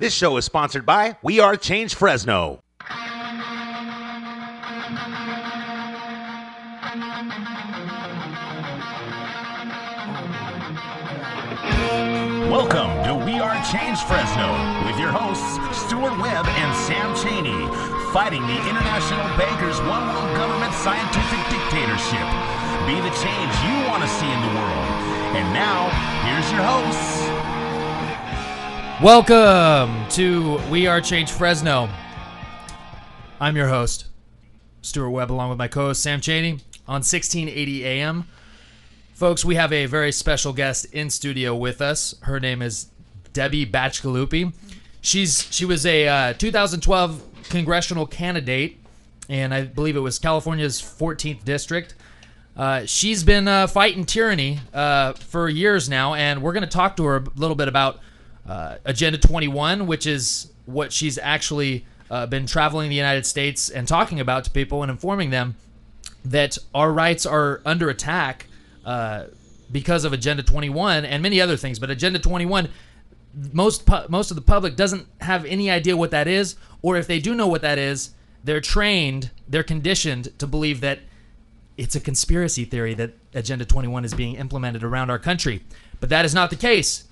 This show is sponsored by We Are Change Fresno. Welcome to We Are Change Fresno with your hosts Stuart Webb and Sam Cheney, fighting the international bankers' one world government scientific dictatorship. Be the change you want to see in the world. And now, here's your hosts. Welcome to We Are Change Fresno. I'm your host, Stuart Webb, along with my co-host Sam Cheney on 1680 AM. Folks, we have a very special guest in studio with us. Her name is Debbie Bacigalupi. She was a 2012 congressional candidate, and I believe it was California's 14th district. She's been fighting tyranny for years now, and we're going to talk to her a little bit about Agenda 21, which is what she's actually been traveling the United States and talking about to people and informing them that our rights are under attack because of Agenda 21 and many other things. But Agenda 21, most of the public doesn't have any idea what that is, or if they do know what that is, they're conditioned to believe that it's a conspiracy theory that Agenda 21 is being implemented around our country. But that is not the case.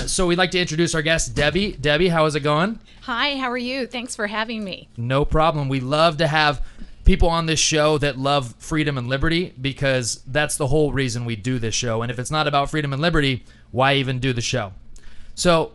So we'd like to introduce our guest, Debbie. Debbie, how is it going? Hi, how are you? Thanks for having me. No problem. We love to have people on this show that love freedom and liberty, because that's the whole reason we do this show. And if it's not about freedom and liberty, why even do the show? So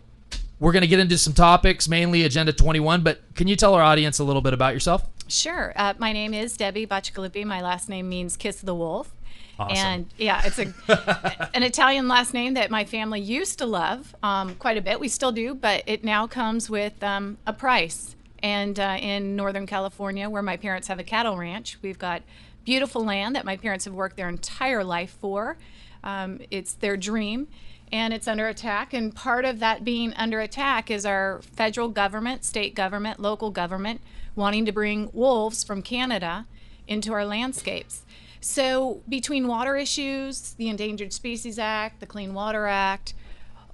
we're going to get into some topics, mainly Agenda 21, but can you tell our audience a little bit about yourself? Sure. My name is Debbie Bacigalupi. My last name means Kiss of the Wolf. Awesome. And yeah, it's an Italian last name that my family used to love quite a bit. We still do, but it now comes with a price. And in Northern California, where my parents have a cattle ranch, we've got beautiful land that my parents have worked their entire life for. It's their dream, and it's under attack. And part of that being under attack is our federal government, state government, local government wanting to bring wolves from Canada into our landscapes. So between water issues, the Endangered Species Act, the Clean Water Act,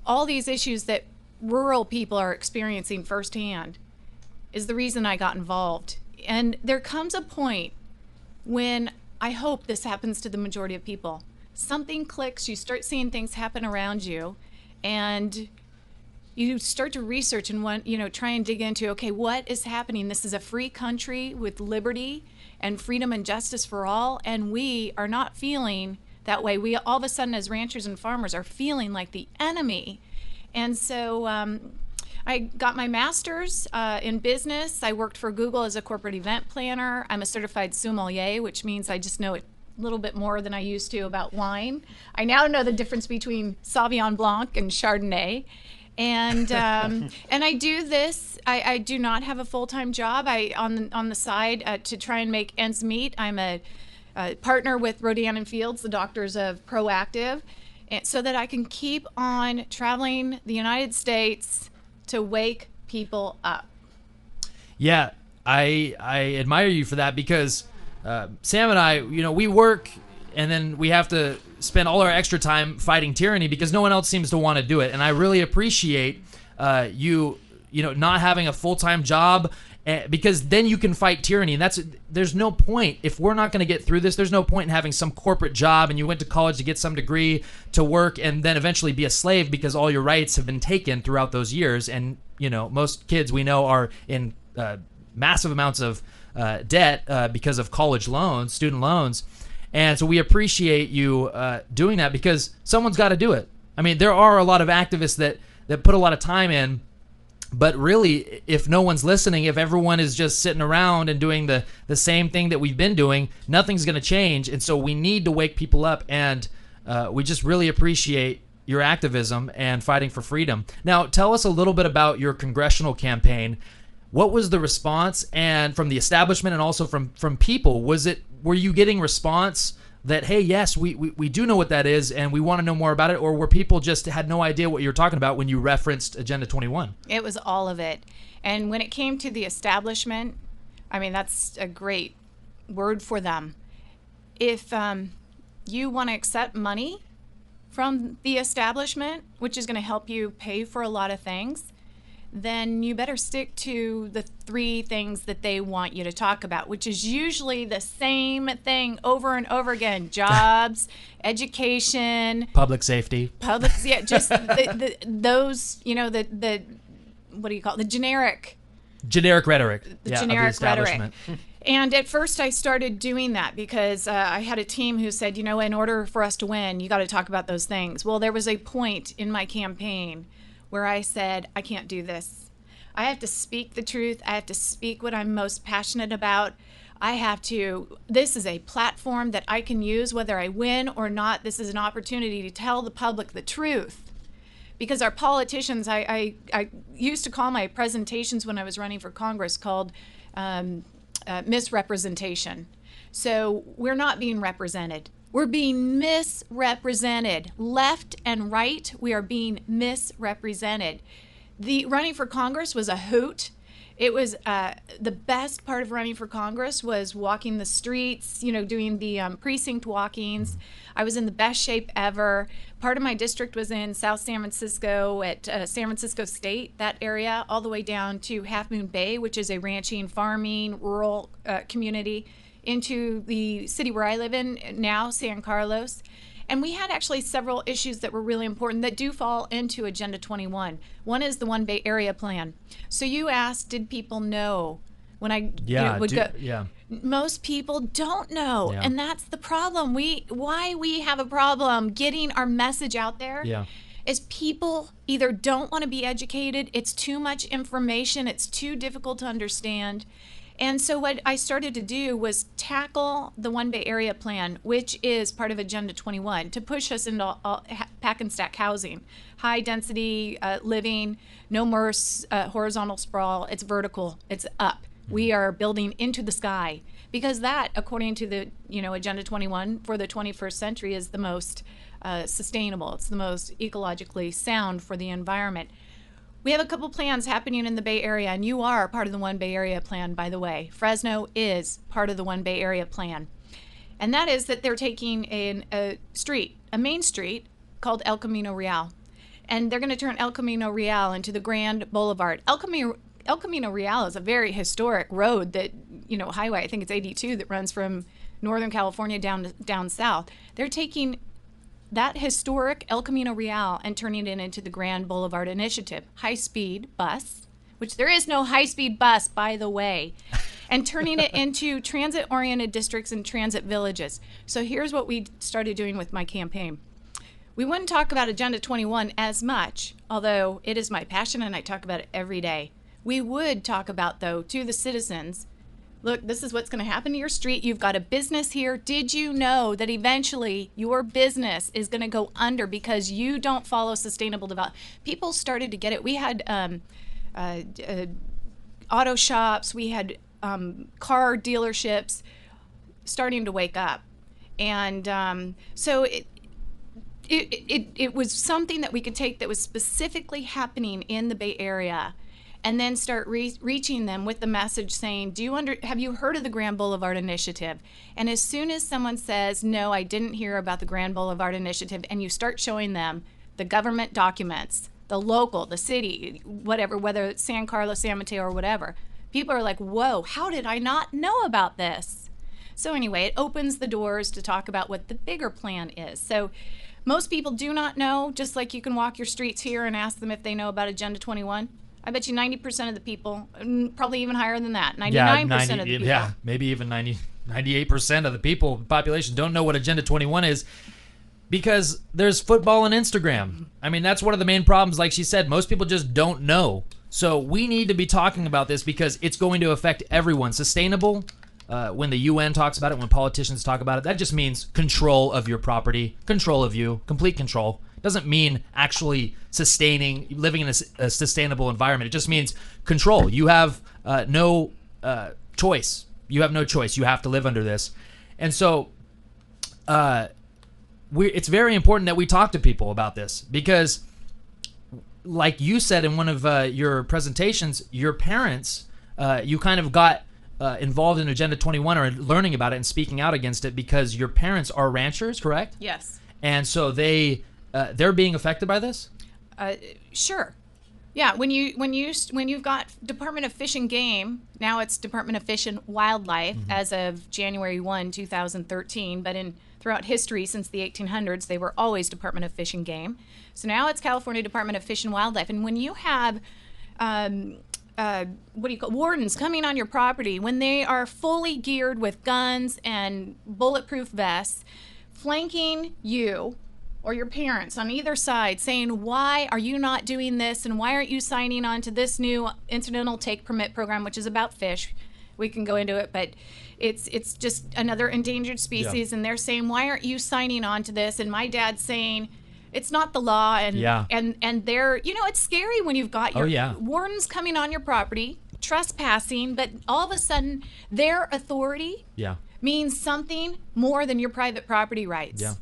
all these issues that rural people are experiencing firsthand is the reason I got involved. And there comes a point when I hope this happens to the majority of people. Something clicks, you start seeing things happen around you, and you start to research and try and dig into, okay, what is happening? This is a free country with liberty and freedom and justice for all, and we are not feeling that way. We all of a sudden, as ranchers and farmers, are feeling like the enemy. And so I got my master's in business. I worked for Google as a corporate event planner. I'm a certified sommelier, which means I just know a little bit more than I used to about wine. I now know the difference between Sauvignon Blanc and Chardonnay. And and I do this. I do not have a full-time job. On the side to try and make ends meet. I'm a partner with Rodan and Fields, the doctors of Proactive, so that I can keep on traveling the United States to wake people up. Yeah, I admire you for that, because Sam and I, we work, and then we have to spend all our extra time fighting tyranny because no one else seems to want to do it. And I really appreciate you not having a full-time job, because then you can fight tyranny. And there's no point, if we're not going to get through this, there's no point in having some corporate job and you went to college to get some degree to work and then eventually be a slave because all your rights have been taken throughout those years. And most kids we know are in massive amounts of debt because of college loans, student loans. And so we appreciate you doing that, because someone's got to do it. I mean, there are a lot of activists that put a lot of time in, but really, if no one's listening, if everyone is just sitting around and doing the same thing that we've been doing, nothing's going to change. And so we need to wake people up, and we just really appreciate your activism and fighting for freedom. Now, tell us a little bit about your congressional campaign. What was the response, and from the establishment and also from people? Were you getting response that, hey, yes, we do know what that is and we want to know more about it, or were people just had no idea what you were talking about when you referenced Agenda 21? It was all of it. And when it came to the establishment, I mean, that's a great word for them. If you want to accept money from the establishment, which is going to help you pay for a lot of things, then you better stick to the 3 things that they want you to talk about, which is usually the same thing over and over again: jobs, education, Public safety. just those, the what do you call it? The generic Rhetoric. the of the generic rhetoric. establishment. And at first I started doing that because I had a team who said, in order for us to win, you got to talk about those things. Well, there was a point in my campaign where I said, I can't do this. I have to speak the truth. I have to speak what I'm most passionate about. This is a platform that I can use whether I win or not. This is an opportunity to tell the public the truth. Because our politicians, I used to call my presentations when I was running for Congress called misrepresentation. So we're not being represented. We're being misrepresented. Left and right, we are being misrepresented. The running for Congress was a hoot. It was the best part of running for Congress was walking the streets, doing the precinct walkings. I was in the best shape ever. Part of my district was in South San Francisco at San Francisco State, that area, all the way down to Half Moon Bay, which is a ranching, farming, rural community, into the city where I live in now, San Carlos. And we had actually several issues that were really important that do fall into Agenda 21. One is the One Bay Area Plan. So you asked, did people know when I would go? Yeah. Most people don't know, Yeah. and that's the problem. Why we have a problem getting our message out there is people either don't want to be educated, it's too much information, it's too difficult to understand. And so what I started to do was tackle the One Bay Area Plan, which is part of Agenda 21, to push us into pack and stack housing, high density living, no more horizontal sprawl. It's vertical. It's up. We are building into the sky because that, according to the Agenda 21 for the 21st century, is the most sustainable. It's the most ecologically sound for the environment. We have a couple plans happening in the Bay Area, and you are part of the One Bay Area Plan, by the way. Fresno is part of the One Bay Area Plan. And that is that they're taking a main street called El Camino Real. And they're going to turn El Camino Real into the Grand Boulevard. El Camino Real is a very historic road that, highway, I think it's 82, that runs from Northern California down south. They're taking that historic El Camino Real and turning it into the Grand Boulevard Initiative, high-speed bus, which there is no high-speed bus, by the way, and turning it into transit-oriented districts and transit villages. So here's what we started doing with my campaign. We wouldn't talk about Agenda 21 as much, although it is my passion and I talk about it every day. We would talk about, though, to the citizens, look, this is what's going to happen to your street. You've got a business here. Did you know that eventually your business is going to go under because you don't follow sustainable development? People started to get it. We had auto shops. We had car dealerships starting to wake up. And so it was something that we could take that was specifically happening in the Bay Area and then start reaching them with the message saying, have you heard of the Grand Boulevard Initiative? And as soon as someone says, no, I didn't hear about the Grand Boulevard Initiative, and you start showing them the government documents, the local, the city, whatever, whether it's San Carlos, San Mateo, or whatever, people are like, whoa, how did I not know about this? So anyway, it opens the doors to talk about what the bigger plan is. So most people do not know, just like you can walk your streets here and ask them if they know about Agenda 21. I bet you 90% of the people, probably even higher than that, 99% of the people. Yeah, maybe even 98% of the population don't know what Agenda 21 is because there's football and Instagram. I mean, that's one of the main problems. Like she said, most people just don't know. So we need to be talking about this because it's going to affect everyone. Sustainable, when the UN talks about it, when politicians talk about it, that just means control of your property, control of you, complete control. Doesn't mean actually living in a sustainable environment. It just means control. You have no choice. You have no choice. You have to live under this. And so it's very important that we talk to people about this because, like you said in one of your presentations, your parents, you kind of got involved in Agenda 21 or learning about it and speaking out against it because your parents are ranchers, correct? Yes. And so they're being affected by this? Sure. Yeah, when you've got Department of Fish and Game, now it's Department of Fish and Wildlife as of January 1, 2013, but throughout history since the 1800s, they were always Department of Fish and Game. So now it's California Department of Fish and Wildlife. And when you have wardens coming on your property, when they are fully geared with guns and bulletproof vests, flanking you or your parents on either side, saying, why are you not doing this, and why aren't you signing on to this new incidental take permit program, which is about fish. We can go into it, but it's just another endangered species, and they're saying, why aren't you signing on to this? And my dad's saying, it's not the law, and they're, it's scary when you've got your wardens coming on your property, trespassing, but all of a sudden their authority means something more than your private property rights. Yeah.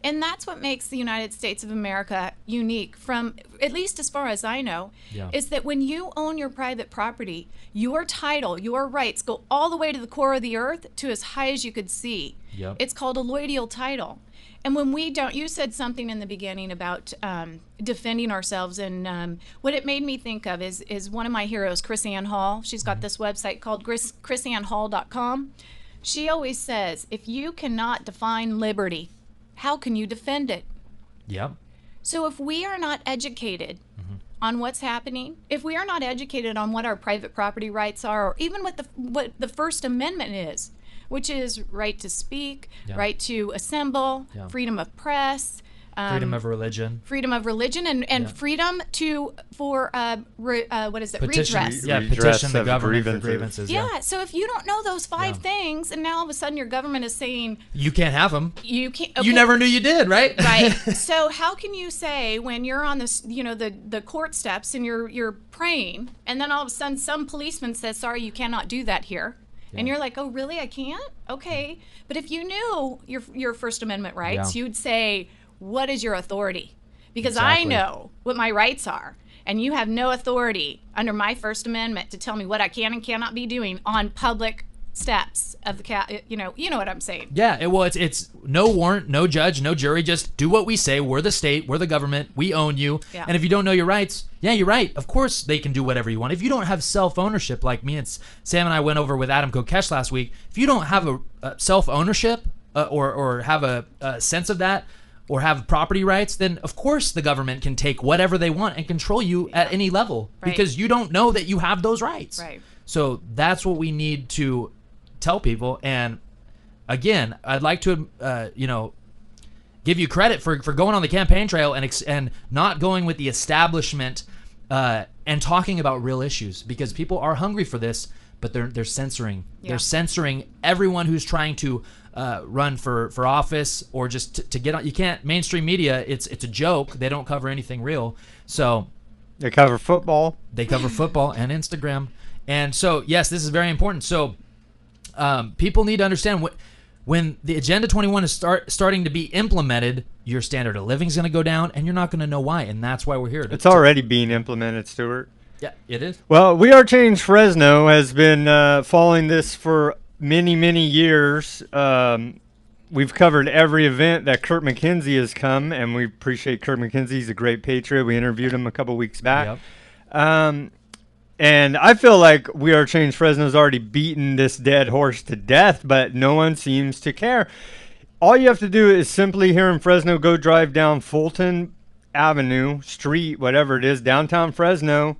And that's what makes the United States of America unique, from, at least as far as I know, is that when you own your private property, your title, your rights go all the way to the core of the earth, to as high as you could see. Yep. It's called a loyal title. And when we don't, you said something in the beginning about defending ourselves, and what it made me think of is one of my heroes, Chris Ann Hall. She's got this website called chrisannhall.com. She always says, if you cannot define liberty, how can you defend it? Yep. So if we are not educated on what's happening, if we are not educated on what our private property rights are, or even what the First Amendment is, which is right to speak, right to assemble, freedom of press, freedom of religion, and freedom for what is it? Redress. Yeah, petition the government for grievances. Yeah. So if you don't know those five things, and now all of a sudden your government is saying you can't have them, you can't. Okay. You never knew you did, right? Right. So how can you say, when you're on this, the court steps and you're praying, and then all of a sudden some policeman says, "Sorry, you cannot do that here." And you're like, oh, really? I can't? Okay. But if you knew your First Amendment rights, you'd say, what is your authority? Because I know what my rights are, and you have no authority under my First Amendment to tell me what I can and cannot be doing on public steps of the you know what I'm saying. Yeah, it's no warrant, no judge, no jury, just do what we say. We're the state, we're the government, we own you. Yeah. And if you don't know your rights, you're right. Of course they can do whatever you want. If you don't have self-ownership, like me and Sam and I went over with Adam Kokesh last week, if you don't have a self-ownership or have a sense of that, or have property rights, then of course the government can take whatever they want and control you at any level, because you don't know that you have those rights. Right. So that's what we need to tell people. And again, I'd like to give you credit for going on the campaign trail and not going with the establishment and talking about real issues, because people are hungry for this, but they're censoring. Yeah. They're censoring everyone who's trying to run for office, or just to get on. You can't, mainstream media, it's a joke. They don't cover anything real. So they cover football. They cover football and Instagram. And so, yes, this is very important. So people need to understand when the Agenda 21 is starting to be implemented, your standard of living is going to go down, and you're not going to know why. And that's why we're here. It's already being implemented, Stuart. Yeah, it is. Well, We Are Change Fresno has been following this for many, many years. We've covered every event that Kurt McKenzie has come, and we appreciate Kurt McKenzie. He's a great patriot. We interviewed him a couple weeks back. Yep. And I feel like We Are Change Fresno's already beaten this dead horse to death, but no one seems to care. All you have to do is simply, here in Fresno, go drive down Fulton Avenue, Street, whatever it is, downtown Fresno,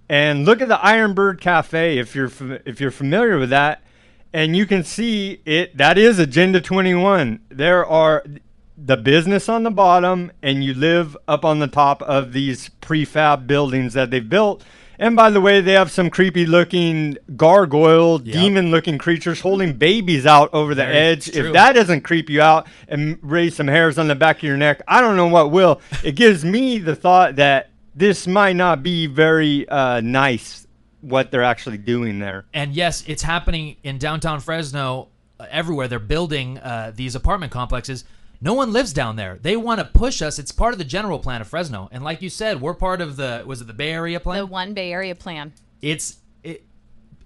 and look at the Ironbird Cafe, if you're familiar with that, and you can see it. That is Agenda 21. There are the business on the bottom, and you live up on the top of these prefab buildings that they've built. And by the way, they have some creepy-looking gargoyle, demon-looking creatures holding babies out over the edge. If that doesn't creep you out and raise some hairs on the back of your neck, I don't know what will. It gives me the thought that this might not be very nice, what they're actually doing there. And yes, it's happening in downtown Fresno everywhere. They're building these apartment complexes. No one lives down there. They want to push us. It's part of the general plan of Fresno. And like you said, we're part of the Bay Area plan? The One Bay Area plan. It's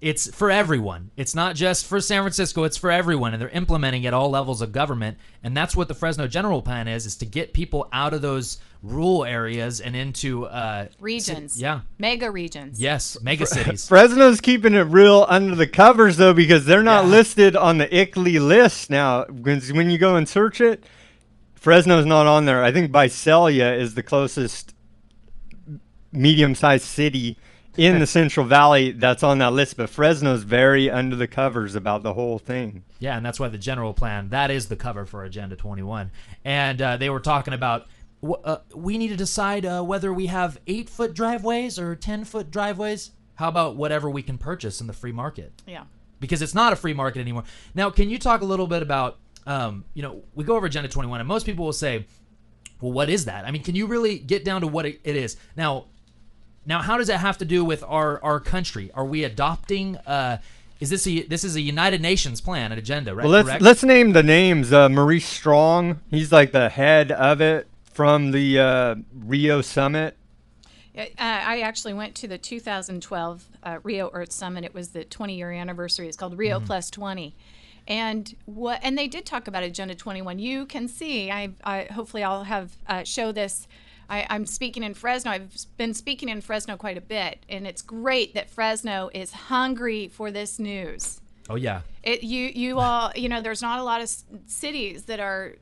it's for everyone. It's not just for San Francisco. It's for everyone, and they're implementing at all levels of government. And that's what the Fresno general plan is to get people out of those rural areas and into regions. Yeah. Mega regions. Yes, mega cities. Fresno's keeping it real under the covers, though, because they're not listed on the ICLEI list now. When you go and search it, Fresno's not on there. I think Visalia is the closest medium-sized city in the Central Valley that's on that list, but Fresno's very under the covers about the whole thing. Yeah, and that's why the general plan, that is the cover for Agenda 21. And they were talking about, we need to decide whether we have 8-foot driveways or 10-foot driveways. How about whatever we can purchase in the free market? Yeah. Because it's not a free market anymore. Now, can you talk a little bit about, we go over Agenda 21, and most people will say, well, what is that? I mean, can you really get down to what it is? Now, how does that have to do with our country? Are we adopting? This is a United Nations plan, an agenda, right? Well, let's name the names. Maurice Strong, he's like the head of it from the Rio Summit. I actually went to the 2012 Rio Earth Summit. It was the 20-year anniversary. It's called Rio Plus 20. And they did talk about Agenda 21. You can see. Hopefully I'll have show this. I'm speaking in Fresno. I've been speaking in Fresno quite a bit, and it's great that Fresno is hungry for this news. Oh yeah. You all, there's not a lot of cities that are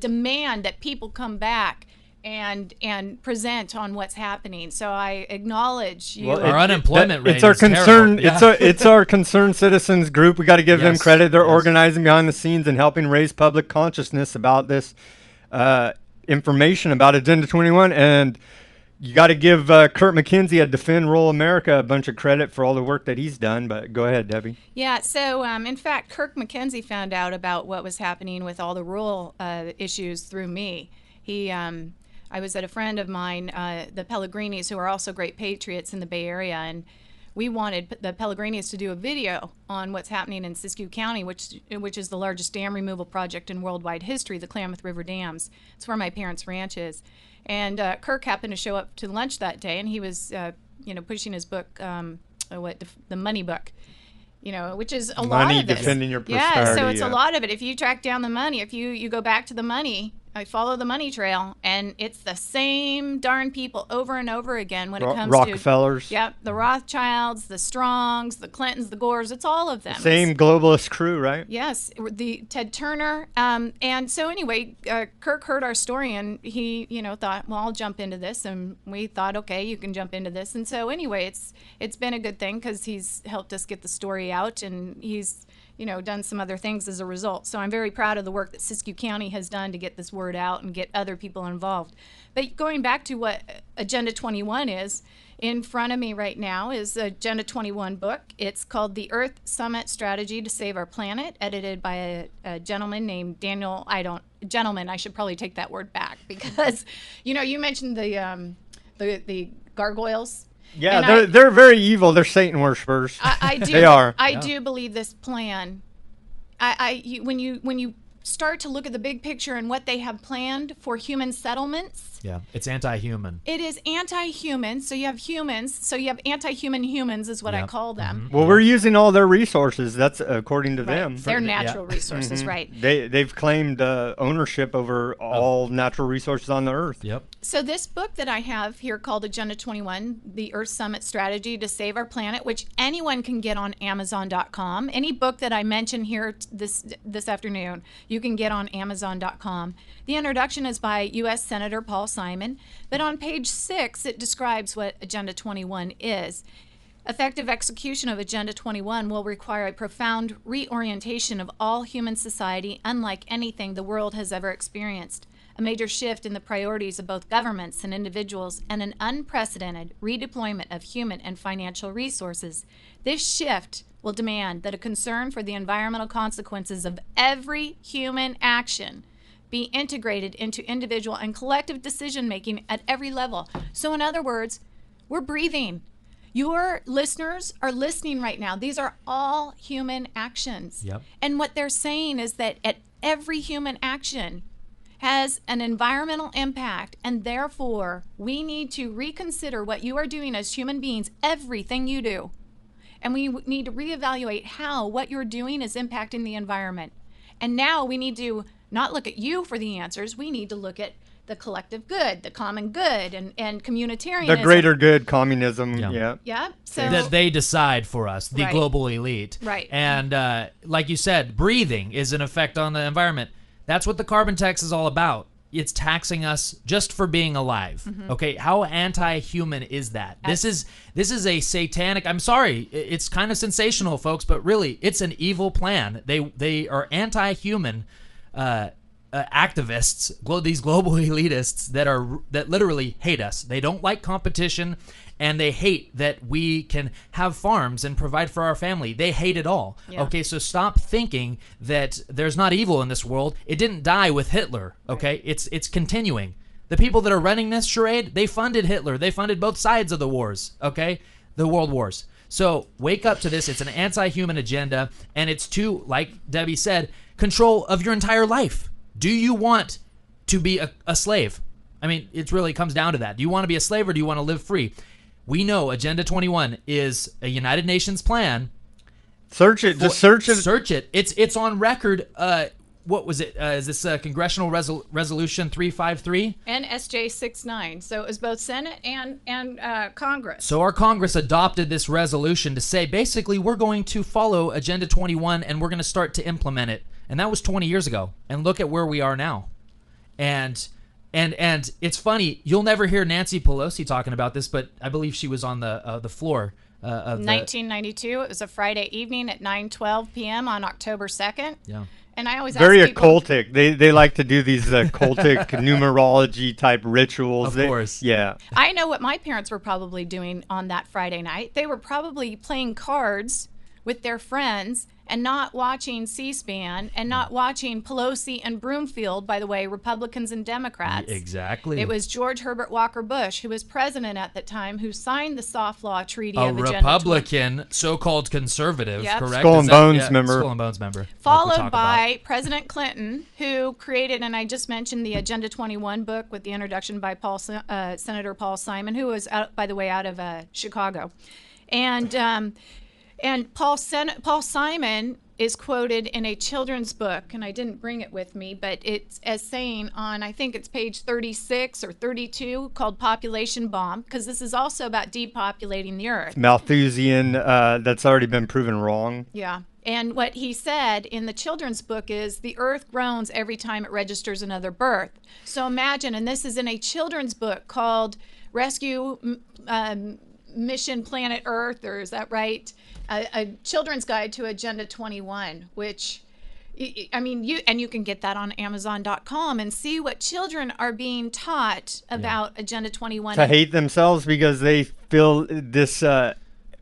demand that people come back and present on what's happening. So I acknowledge you. Well, our unemployment rate. It's our is concern. terrible. It's our concerned citizens group. We got to give them credit. They're Yes. organizing behind the scenes and helping raise public consciousness about this information about Agenda 21. And you got to give Kurt McKenzie at Defend Rural America a bunch of credit for all the work that he's done. But go ahead, Debbie. Yeah, so in fact, Kirk McKenzie found out about what was happening with all the rural issues through me. I was at a friend of mine, the Pellegrinis, who are also great patriots in the Bay Area, and we wanted the Pellegrinis to do a video on what's happening in Siskiyou County, which is the largest dam removal project in worldwide history, the Klamath River Dams. It's where my parents' ranch is. And Kirk happened to show up to lunch that day, and he was, pushing his book, the money book, which is a lot of it. Money defending your prosperity. Yeah, so it's a lot of it. If you track down the money, if you go back to the money, I follow the money trail, and it's the same darn people over and over again when it comes Rockefellers. to the Rothschilds, the Strongs, the Clintons, the Gores. It's all of them. Same globalist crew, right? Yes, the Ted Turner. And so anyway, Kirk heard our story, and he thought, well, I'll jump into this, and we thought, okay, you can jump into this. And so anyway, it's been a good thing because he's helped us get the story out, and he's done some other things as a result. So I'm very proud of the work that Siskiyou County has done to get this word out and get other people involved. But going back to what Agenda 21 is, in front of me right now is Agenda 21 book. It's called The Earth Summit Strategy to Save Our Planet, edited by a gentleman named Daniel. I should probably take that word back because, you mentioned the gargoyles. Yeah, they're very evil. They're Satan worshipers. I do. They are. I do believe this plan. When you start to look at the big picture and what they have planned for human settlements. Yeah, it's anti-human. It is anti-human. So you have humans. So you have anti-human humans is what I call them. Well, we're using all their resources. That's according to them. Their natural resources, right? They've claimed ownership over all natural resources on the earth. Yep. So this book that I have here called Agenda 21, The Earth Summit Strategy to Save Our Planet, which anyone can get on Amazon.com. Any book that I mention here this afternoon, you can get on Amazon.com. The introduction is by U.S. Senator Paul Simon, but on page 6 it describes what Agenda 21 is. Effective execution of Agenda 21 will require a profound reorientation of all human society unlike anything the world has ever experienced, a major shift in the priorities of both governments and individuals, and an unprecedented redeployment of human and financial resources. This shift will demand that a concern for the environmental consequences of every human action be integrated into individual and collective decision-making at every level. So in other words, we're breathing. Your listeners are listening right now. These are all human actions. Yep. And what they're saying is that at every human action has an environmental impact, and therefore we need to reconsider what you are doing as human beings, everything you do. And we need to reevaluate how what you're doing is impacting the environment. And now we need to not look at you for the answers. We need to look at the collective good, the common good, and communitarianism. The greater good, communism. Yeah. Yeah. So that they decide for us, the Right. global elite. Right. And like you said, breathing is an effect on the environment. That's what the carbon tax is all about. It's taxing us just for being alive. Okay, how anti-human is that? This is a satanic. I'm sorry, it's kind of sensational, folks, but really, it's an evil plan. They are anti-human activists, these global elitists that literally hate us. They don't like competition, and they hate that we can have farms and provide for our family. They hate it all. Yeah. Okay, so stop thinking that there's not evil in this world. It didn't die with Hitler. Okay, it's continuing. The people that are running this charade, they funded Hitler. They funded both sides of the wars. Okay, the world wars. So wake up to this. It's an anti-human agenda, and it's to, like Debbie said, control of your entire life. Do you want to be a slave? I mean, it really comes down to that. Do you want to be a slave, or do you want to live free? We know Agenda 21 is a United Nations plan. Search it. Just search it. Search it. It's on record. What was it? Is this Congressional Resolution 353? and SJ 69. So it was both Senate and Congress. So our Congress adopted this resolution to say, basically, we're going to follow Agenda 21 and we're going to start to implement it. And that was 20 years ago. And look at where we are now. And it's funny, you'll never hear Nancy Pelosi talking about this, but I believe she was on the floor of 1992. It was a Friday evening at 9:12 p.m. on October 2nd. Yeah. And I always Very ask people, occultic. They like to do these occultic numerology type rituals. Of course. Yeah. I know what my parents were probably doing on that Friday night. They were probably playing cards with their friends and not watching C-SPAN and not watching Pelosi and Broomfield, by the way, Republicans and Democrats. Exactly. It was George Herbert Walker Bush, who was president at the time, who signed the soft law treaty a of Agenda Republican, so-called conservative, Yep. correct? Skull Is and that- Bones yeah, member. Skull and Bones member. like we followed talk by about. President Clinton, who created, and I just mentioned the Agenda 21 book with the introduction by Senator Paul Simon, who was, by the way, out of Chicago. And Paul Simon is quoted in a children's book, and I didn't bring it with me, but it's as saying on, I think it's page 36 or 32, called Population Bomb, because this is also about depopulating the earth. Malthusian. That's already been proven wrong. Yeah. And what he said in the children's book is the earth groans every time it registers another birth. So imagine, and this is in a children's book called Rescue Mission Planet Earth, or is that right? A children's guide to Agenda 21, which, I mean, you can get that on Amazon.com and see what children are being taught about Agenda 21. To hate themselves because they feel this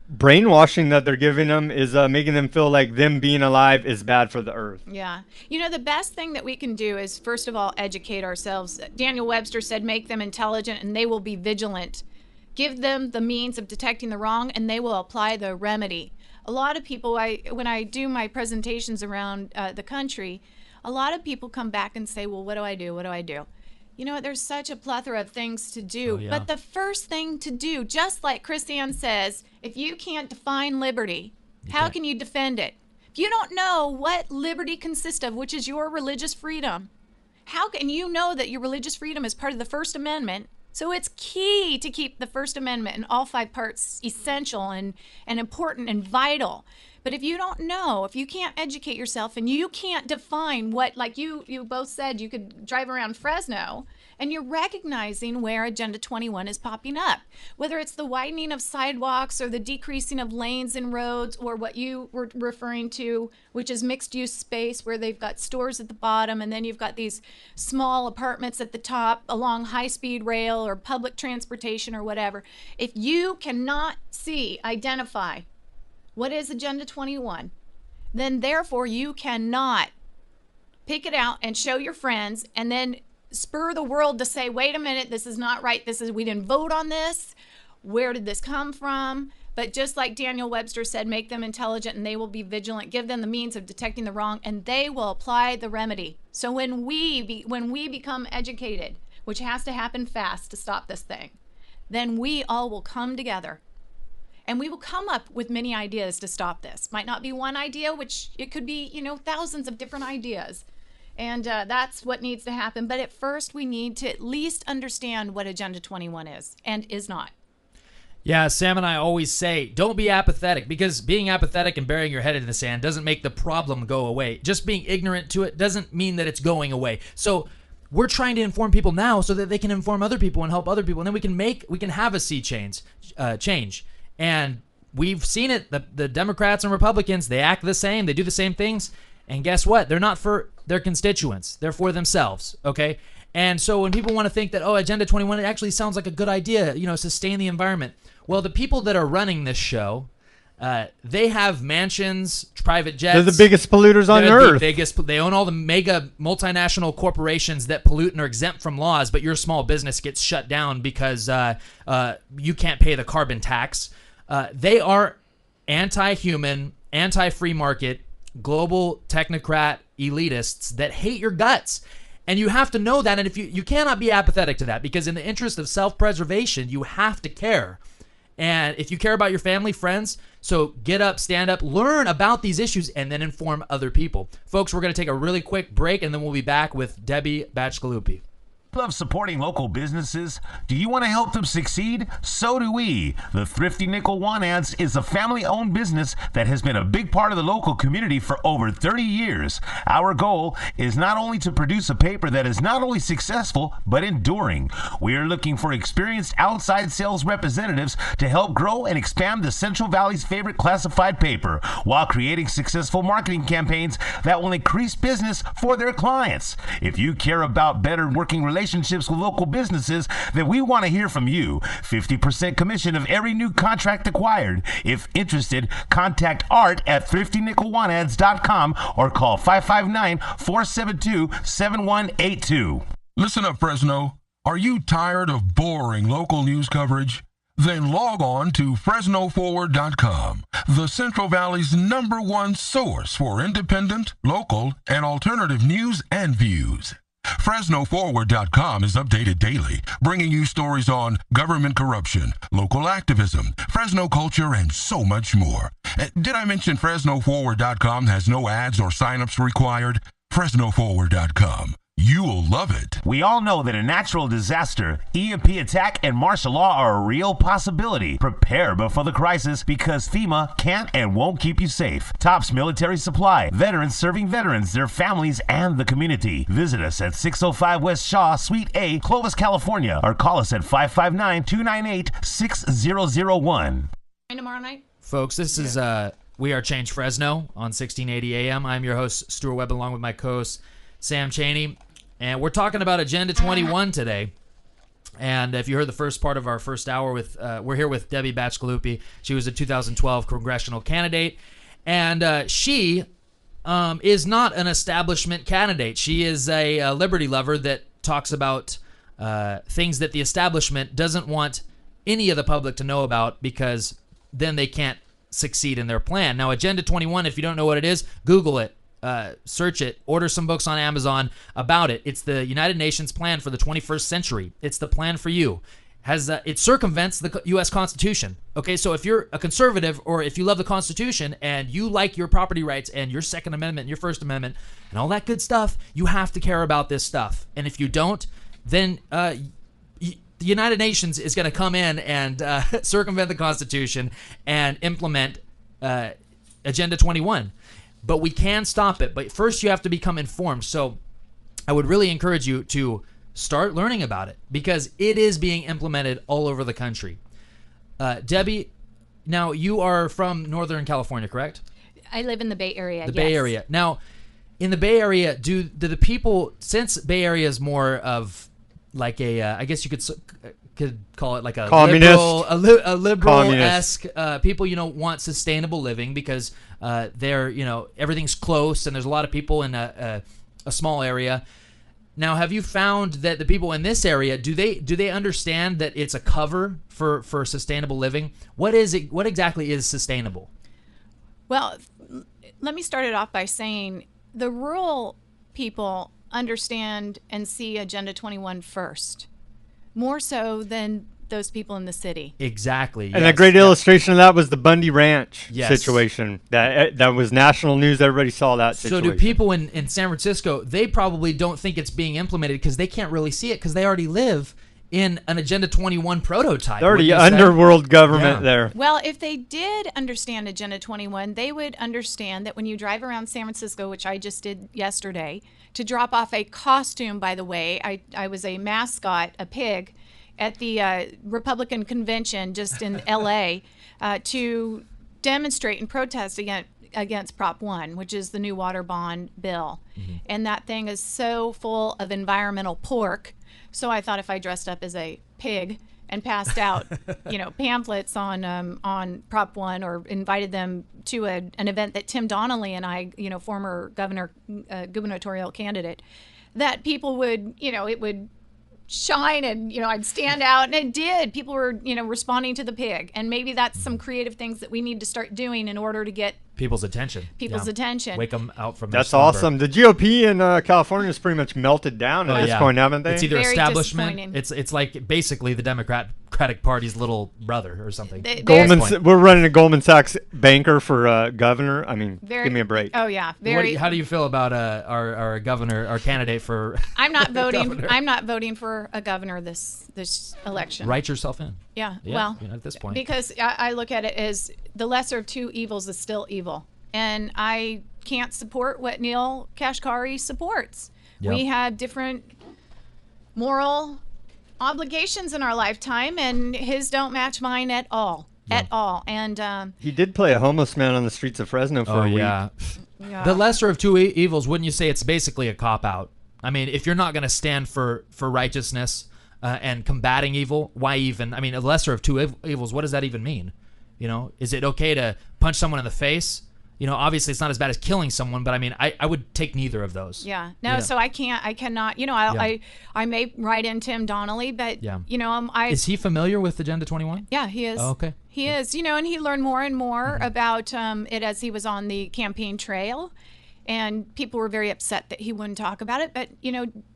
brainwashing that they're giving them is making them feel like them being alive is bad for the earth. Yeah. You know, the best thing that we can do is, first of all, educate ourselves. Daniel Webster said, make them intelligent and they will be vigilant. Give them the means of detecting the wrong and they will apply the remedy. A lot of people, when I do my presentations around the country, a lot of people come back and say, well, what do I do? What do I do? You know, there's such a plethora of things to do. Oh, yeah. But the first thing to do, just like Christiane says, if you can't define liberty, how can you defend it? If you don't know what liberty consists of, which is your religious freedom, how can you know that your religious freedom is part of the First Amendment? So it's key to keep the First Amendment and all 5 parts essential and important and vital. But if you don't know, if you can't educate yourself and you can't define what, like you both said, you could drive around Fresno and you're recognizing where Agenda 21 is popping up, whether it's the widening of sidewalks or the decreasing of lanes and roads, or what you were referring to, which is mixed use space where they've got stores at the bottom and then you've got these small apartments at the top along high-speed rail or public transportation or whatever. If you cannot identify what is Agenda 21, then therefore you cannot pick it out and show your friends and then spur the world to say, wait a minute, this is not right. We didn't vote on this. Where did this come from? But just like Daniel Webster said, make them intelligent and they will be vigilant. Give them the means of detecting the wrong and they will apply the remedy. So when we become educated, which has to happen fast to stop this thing, then we all will come together. And we will come up with many ideas to stop this. Might not be one idea, which it could be, thousands of different ideas. And that's what needs to happen. But at first, we need to at least understand what Agenda 21 is and is not. Yeah, Sam and I always say, don't be apathetic, because being apathetic and burying your head in the sand doesn't make the problem go away. Just being ignorant to it doesn't mean that it's going away. So we're trying to inform people now so that they can inform other people and help other people, and then we can have a sea change. And we've seen it. The Democrats and Republicans, they act the same. They do the same things. And guess what? They're not for their constituents. They're for themselves, okay? And so when people want to think that, Agenda 21, it actually sounds like a good idea, sustain the environment. Well, the people that are running this show, they have mansions, private jets. They're the biggest polluters on Earth. They own all the mega multinational corporations that pollute and are exempt from laws, but your small business gets shut down because you can't pay the carbon tax. They are anti-human, anti-free market, global technocrat elitists that hate your guts. And you have to know that, and if you cannot be apathetic to that, because in the interest of self-preservation, you have to care. And if you care about your family, friends, so get up, stand up, learn about these issues, and then inform other people. Folks, we're going to take a really quick break, and then we'll be back with Debbie Bacigalupi. Love supporting local businesses? Do you want to help them succeed? So do we. The Thrifty Nickel Want Ads is a family-owned business that has been a big part of the local community for over 30 years. Our goal is not only to produce a paper that is not only successful, but enduring. We are looking for experienced outside sales representatives to help grow and expand the Central Valley's favorite classified paper, while creating successful marketing campaigns that will increase business for their clients. If you care about better working relationships with local businesses, then we want to hear from you. 50% commission of every new contract acquired. If interested, contact Art at thriftynickelwantads.com or call 559-472-7182. Listen up, Fresno. Are you tired of boring local news coverage? Then log on to FresnoForward.com, the Central Valley's #1 source for independent, local, and alternative news and views. FresnoForward.com is updated daily, bringing you stories on government corruption, local activism, Fresno culture, and so much more. Did I mention FresnoForward.com has no ads or signups required? FresnoForward.com. You'll love it. We all know that a natural disaster, EMP attack, and martial law are a real possibility. Prepare before the crisis, because FEMA can't and won't keep you safe. Tops Military Supply. Veterans serving veterans, their families, and the community. Visit us at 605 West Shaw, Suite A, Clovis, California, or call us at 559-298-6001. Tomorrow night? Folks, this is We Are Change Fresno on 1680 AM. I'm your host, Stuart Webb, along with my co-host, Sam Chaney. And we're talking about Agenda 21 today. And if you heard the first part of our first hour, we're here with Debbie Bacigalupi. She was a 2012 congressional candidate. And she is not an establishment candidate. She is a liberty lover that talks about things that the establishment doesn't want any of the public to know about, because then they can't succeed in their plan. Now, Agenda 21, if you don't know what it is, Google it. Search it, order some books on Amazon about it. It's the United Nations plan for the 21st century. It's the plan for you. It circumvents the U.S. Constitution. Okay, so if you're a conservative, or if you love the Constitution and you like your property rights and your Second Amendment and your First Amendment and all that good stuff, you have to care about this stuff. And if you don't, then the United Nations is going to come in and circumvent the Constitution and implement Agenda 21. But we can stop it. But first, you have to become informed. So I would really encourage you to start learning about it, because it is being implemented all over the country. Debbie, now you are from Northern California, correct? I live in the Bay Area. The Bay Area. Now, in the Bay Area, do the people, since Bay Area is more of like a, I guess you could call it like a communist, a liberal-esque people, want sustainable living, because they're, everything's close and there's a lot of people in a small area. Now, have you found that the people in this area, do they understand that it's a cover for sustainable living? What is it? What exactly is sustainable? Well, let me start it off by saying the rural people understand and see Agenda 21 first, more so than those people in the city. Exactly. And a great illustration of that was the Bundy Ranch Yes. situation. That was national news. Everybody saw that situation. So do people in San Francisco, they probably don't think it's being implemented because they can't really see it because they already live in an Agenda 21 prototype. They're already underworld government Yeah. there. Well, if they did understand Agenda 21, they would understand that when you drive around San Francisco, which I just did yesterday, to drop off a costume, by the way, I was a mascot, a pig, at the Republican convention just in L.A. To demonstrate and protest against Prop 1, which is the new water bond bill. And that thing is so full of environmental pork. So I thought if I dressed up as a pig and passed out, pamphlets on Prop 1 or invited them to an event that Tim Donnelly and I, former gubernatorial candidate, that people would, it would shine and, I'd stand out. And it did. People were, responding to the pig. And maybe that's some creative things that we need to start doing in order to get people's attention. Attention. Wake them out from their That's slumber. awesome. The GOP in California has pretty much melted down at this point, haven't they? It's either Very establishment. disappointing. It's like basically the Democratic Party's little brother or something. We're running a Goldman Sachs banker for governor. I mean, give me a break. Oh yeah, How do you feel about our governor, our candidate for? I'm not voting. I'm not voting for a governor this election. Write yourself in. Yeah. Yeah, Well, at this point, because I look at it as the lesser of two evils is still evil, and I can't support what Neil Kashkari supports. Yep. We have different moral obligations in our lifetime, and his don't match mine at all. At all. And He did play a homeless man on the streets of Fresno for a week. yeah. yeah. The lesser of two evils, wouldn't you say it's basically a cop-out? I mean, if you're not going to stand for righteousness and combating evil, why even? I mean, a lesser of two evils, what does that even mean? Is it okay to punch someone in the face? Obviously it's not as bad as killing someone, but I mean, I would take neither of those. Yeah. No, so I cannot, I may write in Tim Donnelly, but, Is he familiar with Agenda 21? Yeah, he is. Oh, okay. He is, and he learned more and more about it as he was on the campaign trail. And people were very upset that he wouldn't talk about it. But,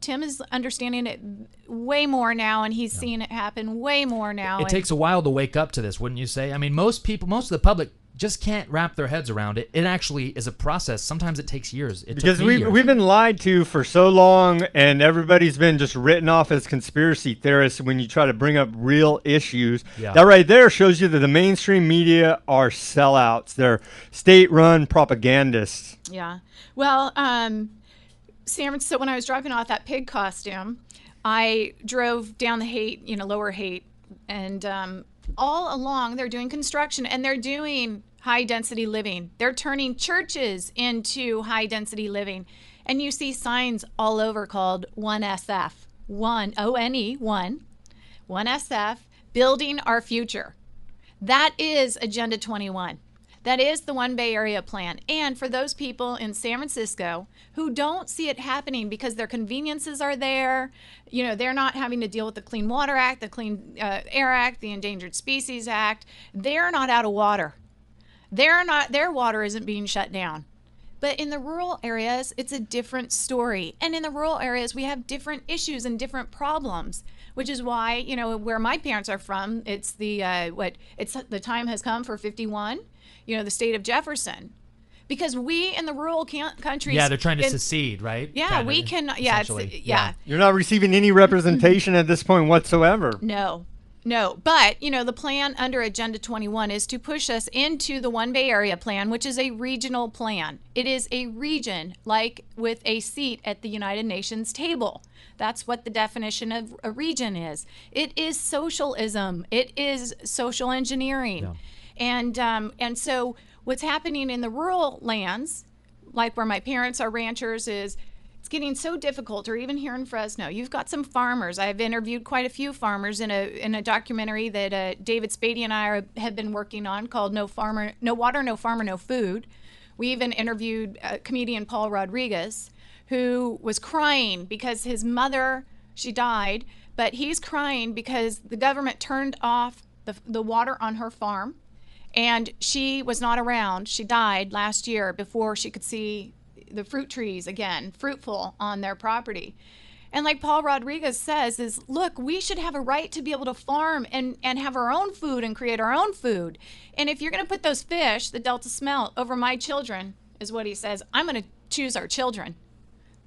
Tim is understanding it way more now, and he's seeing it happen way more now. It takes a while to wake up to this, wouldn't you say? I mean, most of the public just can't wrap their heads around it. It actually is a process. Sometimes it takes years. Because we've been lied to for so long, and everybody's been just written off as conspiracy theorists when you try to bring up real issues. Yeah. That right there shows you that the mainstream media are sellouts. They're state-run propagandists. Yeah. Well, so when I was dropping off that pig costume, I drove down the Haight, Lower Haight, and all along they're doing construction and they're doing high density living. They're turning churches into high density living. And you see signs all over called 1SF, 1SF, building our future. That is Agenda 21. That is the One Bay Area plan. And for those people in San Francisco who don't see it happening because their conveniences are there, they're not having to deal with the Clean Water Act, the Clean Air Act, the Endangered Species Act. They're not out of water. Their water isn't being shut down. But in the rural areas, it's a different story. And in the rural areas, we have different issues and different problems, which is why, where my parents are from, it's the time has come for 51. The state of Jefferson, because we in the rural countries. Yeah, they're trying to secede, right? Yeah, Kinda, we can. Yeah, yeah. You're not receiving any representation at this point whatsoever. No. But, the plan under Agenda 21 is to push us into the One Bay Area plan, which is a regional plan. It is a region, like with a seat at the United Nations table. That's what the definition of a region is. It is socialism. It is social engineering. Yeah. And so what's happening in the rural lands, like where my parents are ranchers, is it's getting so difficult, or even here in Fresno. You've got some farmers. I've interviewed quite a few farmers in a documentary that David Spady and I have been working on called No Water, No Farmer, No Food. We even interviewed comedian Paul Rodriguez, who was crying because his mother, she died, but he's crying because the government turned off the water on her farm. And she was not around. She died last year before she could see the fruit trees again, fruitful on their property. And like Paul Rodriguez says, is look, we should have a right to be able to farm and have our own food and create our own food. And if you're going to put those fish, the Delta smelt, over my children, is what he says, I'm going to choose our children.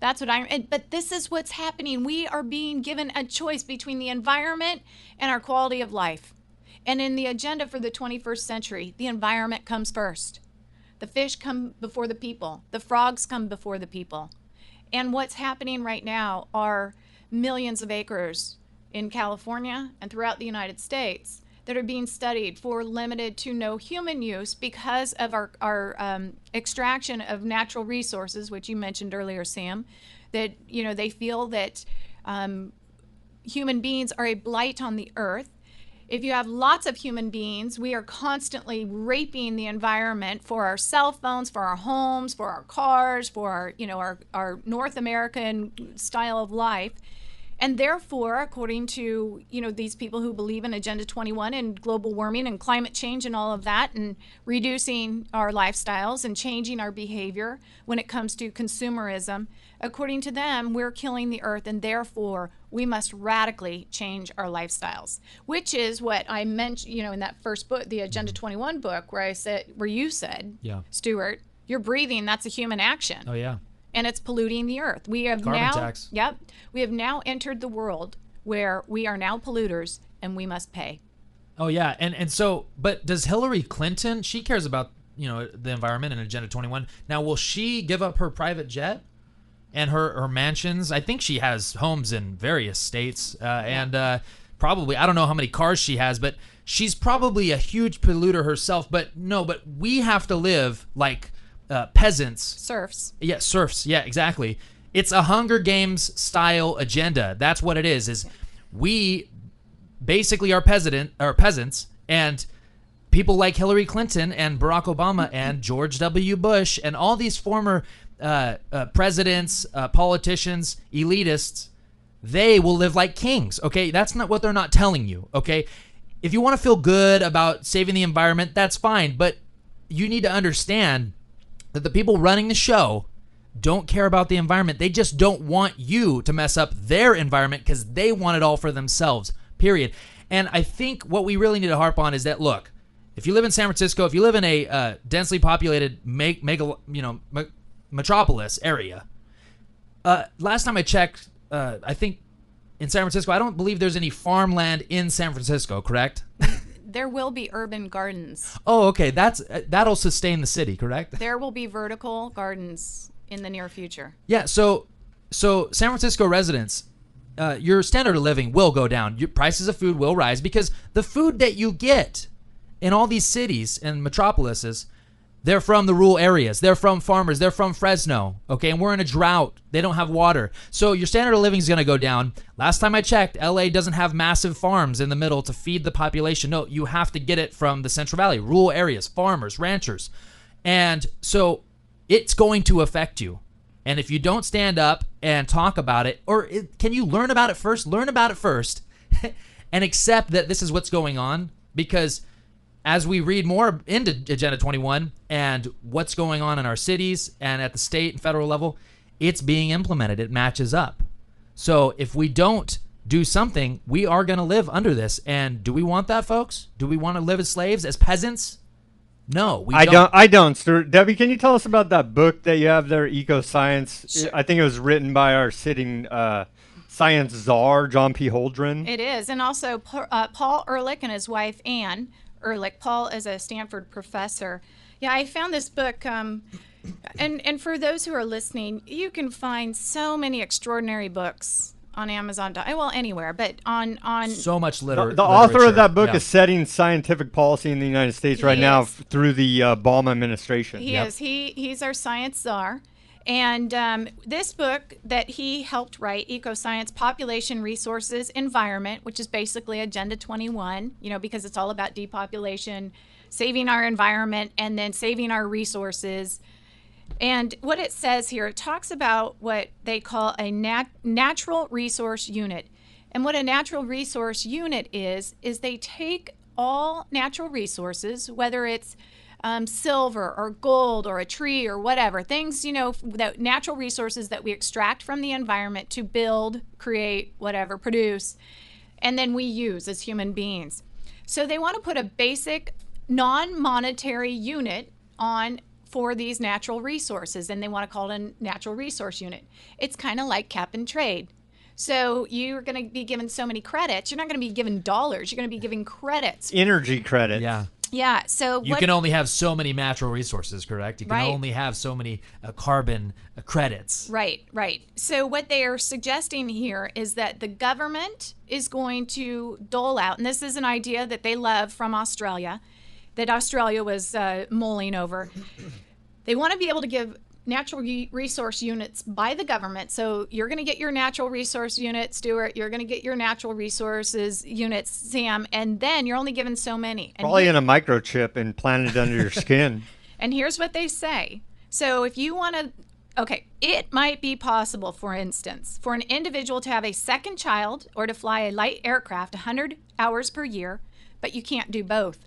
That's what but this is what's happening. We are being given a choice between the environment and our quality of life. And in the agenda for the 21st century, the environment comes first. The fish come before the people. The frogs come before the people. And what's happening right now are millions of acres in California and throughout the United States that are being studied for limited to no human use because of our extraction of natural resources, which you mentioned earlier, Sam, that, you know, they feel that human beings are a blight on the earth. If you have lots of human beings, we are constantly raping the environment for our cell phones, for our homes, for our cars, for our, you know, our North American style of life. And therefore, according to, you know, these people who believe in Agenda 21 and global warming and climate change and all of that, and reducing our lifestyles and changing our behavior when it comes to consumerism, according to them, we're killing the earth, and therefore we must radically change our lifestyles, which is what I mentioned, you know, in that first book, the Agenda 21 book, where you said, Yeah. Stuart, you're breathing, that's a human action. Oh, yeah. And it's polluting the earth. We have Carbon now, tax. Yep, we have now entered the world where we are now polluters and we must pay. Oh, yeah. And so, but does Hillary Clinton, she cares about, you know, the environment and Agenda 21. Now, will she give up her private jet and her mansions? I think she has homes in various states and probably, I don't know how many cars she has, but she's probably a huge polluter herself. But we have to live like peasants. Serfs. Yeah, serfs. Yeah, exactly. It's a Hunger Games style agenda. That's what it is we basically are peasants, and people like Hillary Clinton and Barack Obama and George W. Bush and all these former presidents, politicians, elitists, they will live like kings, okay? That's not what they're not telling you, okay? If you want to feel good about saving the environment, that's fine, but you need to understand that the people running the show don't care about the environment. They just don't want you to mess up their environment because they want it all for themselves, period. And I think what we really need to harp on is that, look, if you live in San Francisco, if you live in a densely populated metropolis area, last time I checked, I think in San Francisco, I don't believe there's any farmland in San Francisco, correct? There will be urban gardens. Oh, okay. That'll sustain the city, correct? There will be vertical gardens in the near future. Yeah. So San Francisco residents, your standard of living will go down. Your prices of food will rise because the food that you get in all these cities and metropolises, they're from the rural areas. They're from farmers. They're from Fresno. Okay, and we're in a drought. They don't have water. So your standard of living is going to go down. Last time I checked, LA doesn't have massive farms in the middle to feed the population. No, you have to get it from the Central Valley, rural areas, farmers, ranchers. And so it's going to affect you. And if you don't stand up and talk about it, can you learn about it first? Learn about it first and accept that this is what's going on, because as we read more into Agenda 21 and what's going on in our cities and at the state and federal level, it's being implemented. It matches up. So if we don't do something, we are going to live under this. And do we want that, folks? Do we want to live as slaves, as peasants? No, we don't. I don't, Stuart. Debbie, can you tell us about that book that you have there, Eco Science? Sure. I think it was written by our sitting science czar, John P. Holdren. It is. And also Paul Ehrlich and his wife, Ann Ehrlich. Paul is a Stanford professor. Yeah, I found this book, and for those who are listening, you can find so many extraordinary books on Amazon. Well, anywhere, but on So much The literature. author of that book Yeah. is setting scientific policy in the United States right now through the Obama administration. He is. He's our science czar. And this book that he helped write, Eco Science, Population, Resources, Environment, which is basically Agenda 21, because it's all about depopulation, saving our environment, and then saving our resources. And what it says here, it talks about what they call a natural resource unit. And what a natural resource unit is they take all natural resources, whether it's silver or gold or a tree or whatever, things, that natural resources that we extract from the environment to build, create, whatever, produce, and then we use as human beings. So they want to put a basic non-monetary unit on for these natural resources, and they want to call it a natural resource unit. It's kind of like cap and trade. So you're going to be given so many credits. You're not going to be given dollars. You're going to be given credits. Energy credits. Yeah. Yeah. So You can only have so many natural resources, correct? You can Right. only have so many carbon credits. Right. So what they are suggesting here is that the government is going to dole out, and this is an idea that they love from Australia, that Australia was mulling over. They want to be able to give natural resource units by the government. So you're going to get your natural resource unit, Stuart. You're going to get your natural resources units, Sam. And then you're only given so many. And Probably in a microchip and planted under your skin. And here's what they say. So if you want to, okay, it might be possible, for instance, for an individual to have a second child or to fly a light aircraft 100 hours per year, but you can't do both.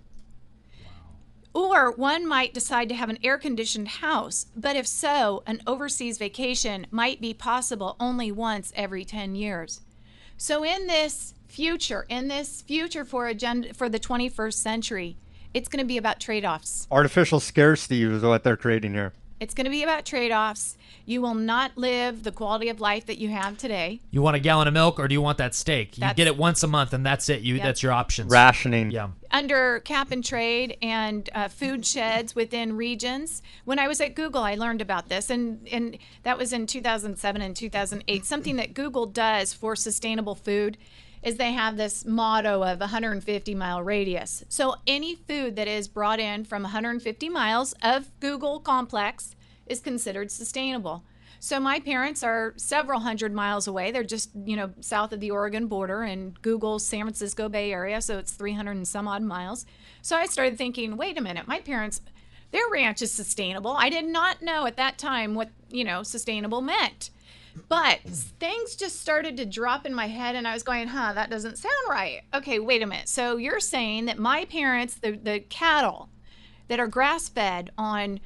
Or one might decide to have an air-conditioned house, but if so, an overseas vacation might be possible only once every 10 years. So in this future for the 21st century, it's going to be about trade-offs. Artificial scarcity is what they're creating here. It's going to be about trade-offs. You will not live the quality of life that you have today. You want a gallon of milk, or do you want that steak? You That's- get it once a month, and that's it. That's your options. Rationing. Yeah. Under cap and trade and food sheds within regions. When I was at Google, I learned about this, and that was in 2007 and 2008. Something that Google does for sustainable food is they have this motto of 150-mile radius. So any food that is brought in from 150 miles of Google complex is considered sustainable. So my parents are several hundred miles away. They're just, south of the Oregon border in Google's San Francisco Bay Area, so it's 300 and some odd miles. So I started thinking, wait a minute, my parents, their ranch is sustainable. I did not know at that time what, sustainable meant. But things just started to drop in my head, and I was going, that doesn't sound right. Okay, wait a minute. So you're saying that my parents, the cattle that are grass-fed on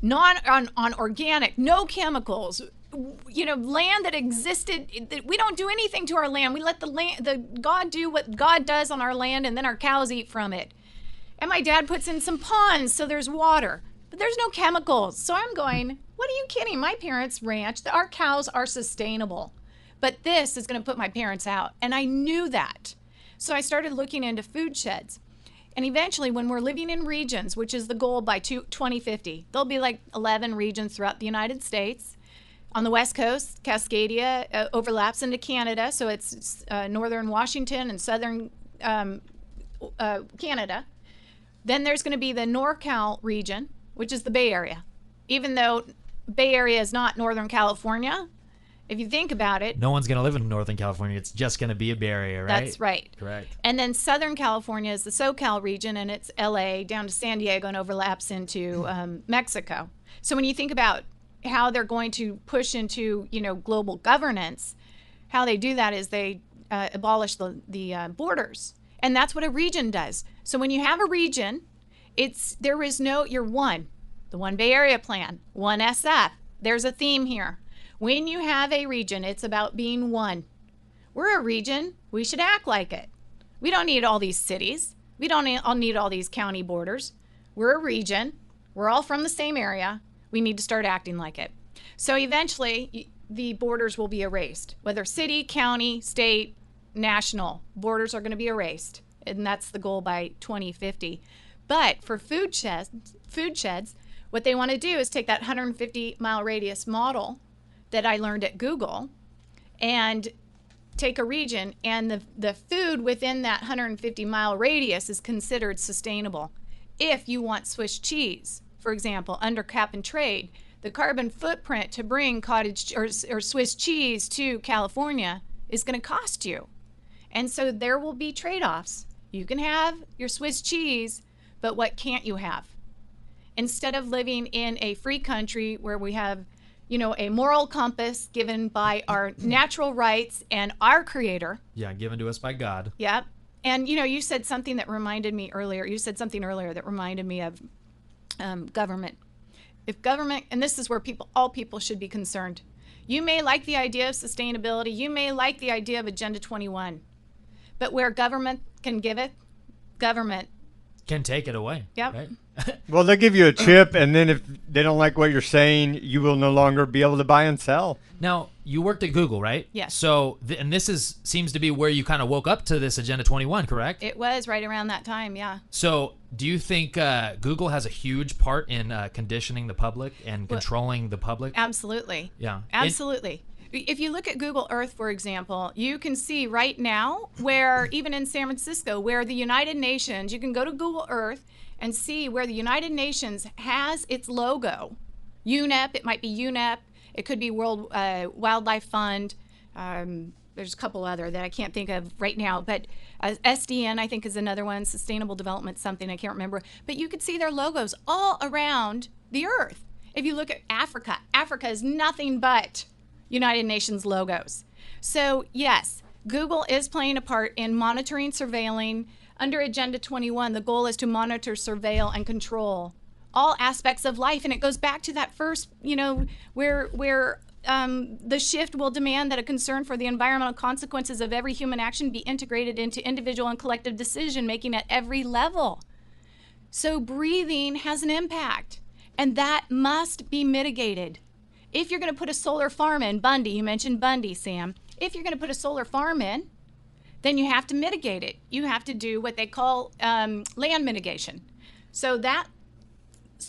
organic, no chemicals, land that existed, that we don't do anything to our land. We let God do what God does on our land, and then our cows eat from it. And my dad puts in some ponds so there's water, but there's no chemicals. So I'm going, what are you kidding? My parents' ranch, our cows are sustainable, but this is going to put my parents out. And I knew that. So I started looking into food sheds. And eventually, when we're living in regions, which is the goal by 2050, there'll be like 11 regions throughout the United States. On the West Coast, Cascadia overlaps into Canada, so it's northern Washington and southern Canada. Then there's going to be the NorCal region, which is the Bay Area. Even though Bay Area is not Northern California, if you think about it. No one's going to live in Northern California. It's just going to be a Bay Area, right? That's right. Correct. And then Southern California is the SoCal region, and it's LA down to San Diego and overlaps into Mexico. So when you think about how they're going to push into, global governance, how they do that is they abolish the borders. And that's what a region does. So when you have a region, you're one. The One Bay Area Plan, one SF. There's a theme here. When you have a region, it's about being one. We're a region. We should act like it. We don't need all these cities. We don't need all these county borders. We're a region. We're all from the same area. We need to start acting like it. So eventually, the borders will be erased. Whether city, county, state, national, borders are going to be erased. And that's the goal by 2050. But for food sheds, what they want to do is take that 150-mile radius model that I learned at Google and take a region, and the food within that 150-mile radius is considered sustainable. If you want Swiss cheese, for example, under cap and trade, the carbon footprint to bring cottage or Swiss cheese to California is going to cost you. And so there will be trade-offs. You can have your Swiss cheese, but what can't you have? Instead of living in a free country where we have a moral compass given by our natural rights and our creator. Yeah, given to us by God. Yep. And, you said something that reminded me earlier. You said something earlier that reminded me of government. If government, and this is where all people should be concerned. You may like the idea of sustainability. You may like the idea of Agenda 21. But where government can give it, government can take it away. Yep. Right? Well, they'll give you a chip, and then if they don't like what you're saying, you will no longer be able to buy and sell. Now, you worked at Google, right? Yes. So, and this seems to be where you kind of woke up to this Agenda 21, correct? It was right around that time, yeah. So, do you think Google has a huge part in conditioning the public and controlling the public? Absolutely. Yeah. Absolutely. If you look at Google Earth, for example, you can see right now where, even in San Francisco, where the United Nations, you can go to Google Earth and see where the United Nations has its logo. UNEP, it might be UNEP, it could be World Wildlife Fund. There's a couple other that I can't think of right now, but SDN, I think, is another one, Sustainable Development something, I can't remember. But you could see their logos all around the Earth. If you look at Africa, Africa is nothing but United Nations logos. So yes, Google is playing a part in monitoring, surveilling. Under Agenda 21, the goal is to monitor, surveil, and control all aspects of life. And it goes back to that first, where the shift will demand that a concern for the environmental consequences of every human action be integrated into individual and collective decision making at every level. So breathing has an impact, and that must be mitigated. If you're going to put a solar farm in, Bundy, you mentioned Bundy, Sam. If you're going to put a solar farm in, then you have to mitigate it. You have to do what they call land mitigation. So that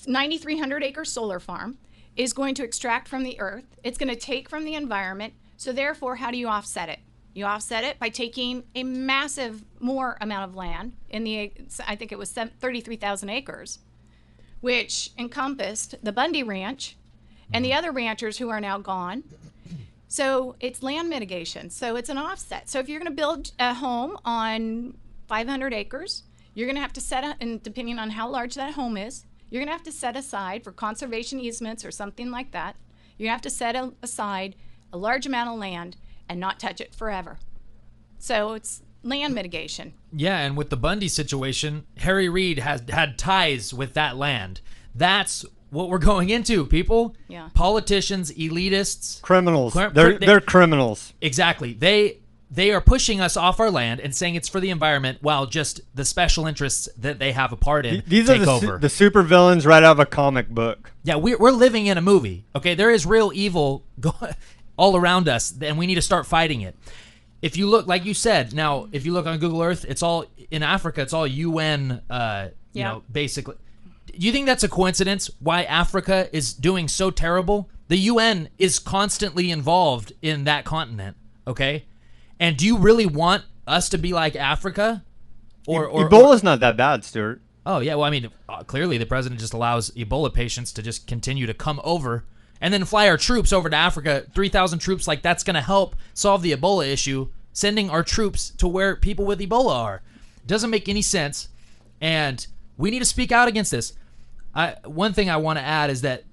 9,300 acre solar farm is going to extract from the earth. It's going to take from the environment. So therefore, how do you offset it? You offset it by taking a massive more amount of land I think it was 33,000 acres, which encompassed the Bundy Ranch and the other ranchers who are now gone. So it's land mitigation. So it's an offset. So if you're going to build a home on 500 acres, you're going to have to and depending on how large that home is, you're going to have to set aside for conservation easements or something like that. You have to set aside a large amount of land and not touch it forever. So it's land mitigation. Yeah, and with the Bundy situation, Harry Reid has had ties with that land. That's what we're going into, people. Yeah. Politicians, elitists, criminals. They're criminals. Exactly. They are pushing us off our land and saying it's for the environment, while just the special interests that they have a part in These take are over. the super villains right out of a comic book. Yeah, we're living in a movie. Okay, there is real evil all around us, and we need to start fighting it. If you look, like you said, now if you look on Google Earth, it's all in Africa. It's all UN. Basically. Do you think that's a coincidence why Africa is doing so terrible? The UN is constantly involved in that continent, okay? And do you really want us to be like Africa? Or Ebola's not that bad, Stuart. Oh, yeah, well, I mean, clearly the president just allows Ebola patients to just continue to come over and then fly our troops over to Africa, 3,000 troops, like that's going to help solve the Ebola issue, sending our troops to where people with Ebola are. Doesn't make any sense, and we need to speak out against this. One thing I want to add is that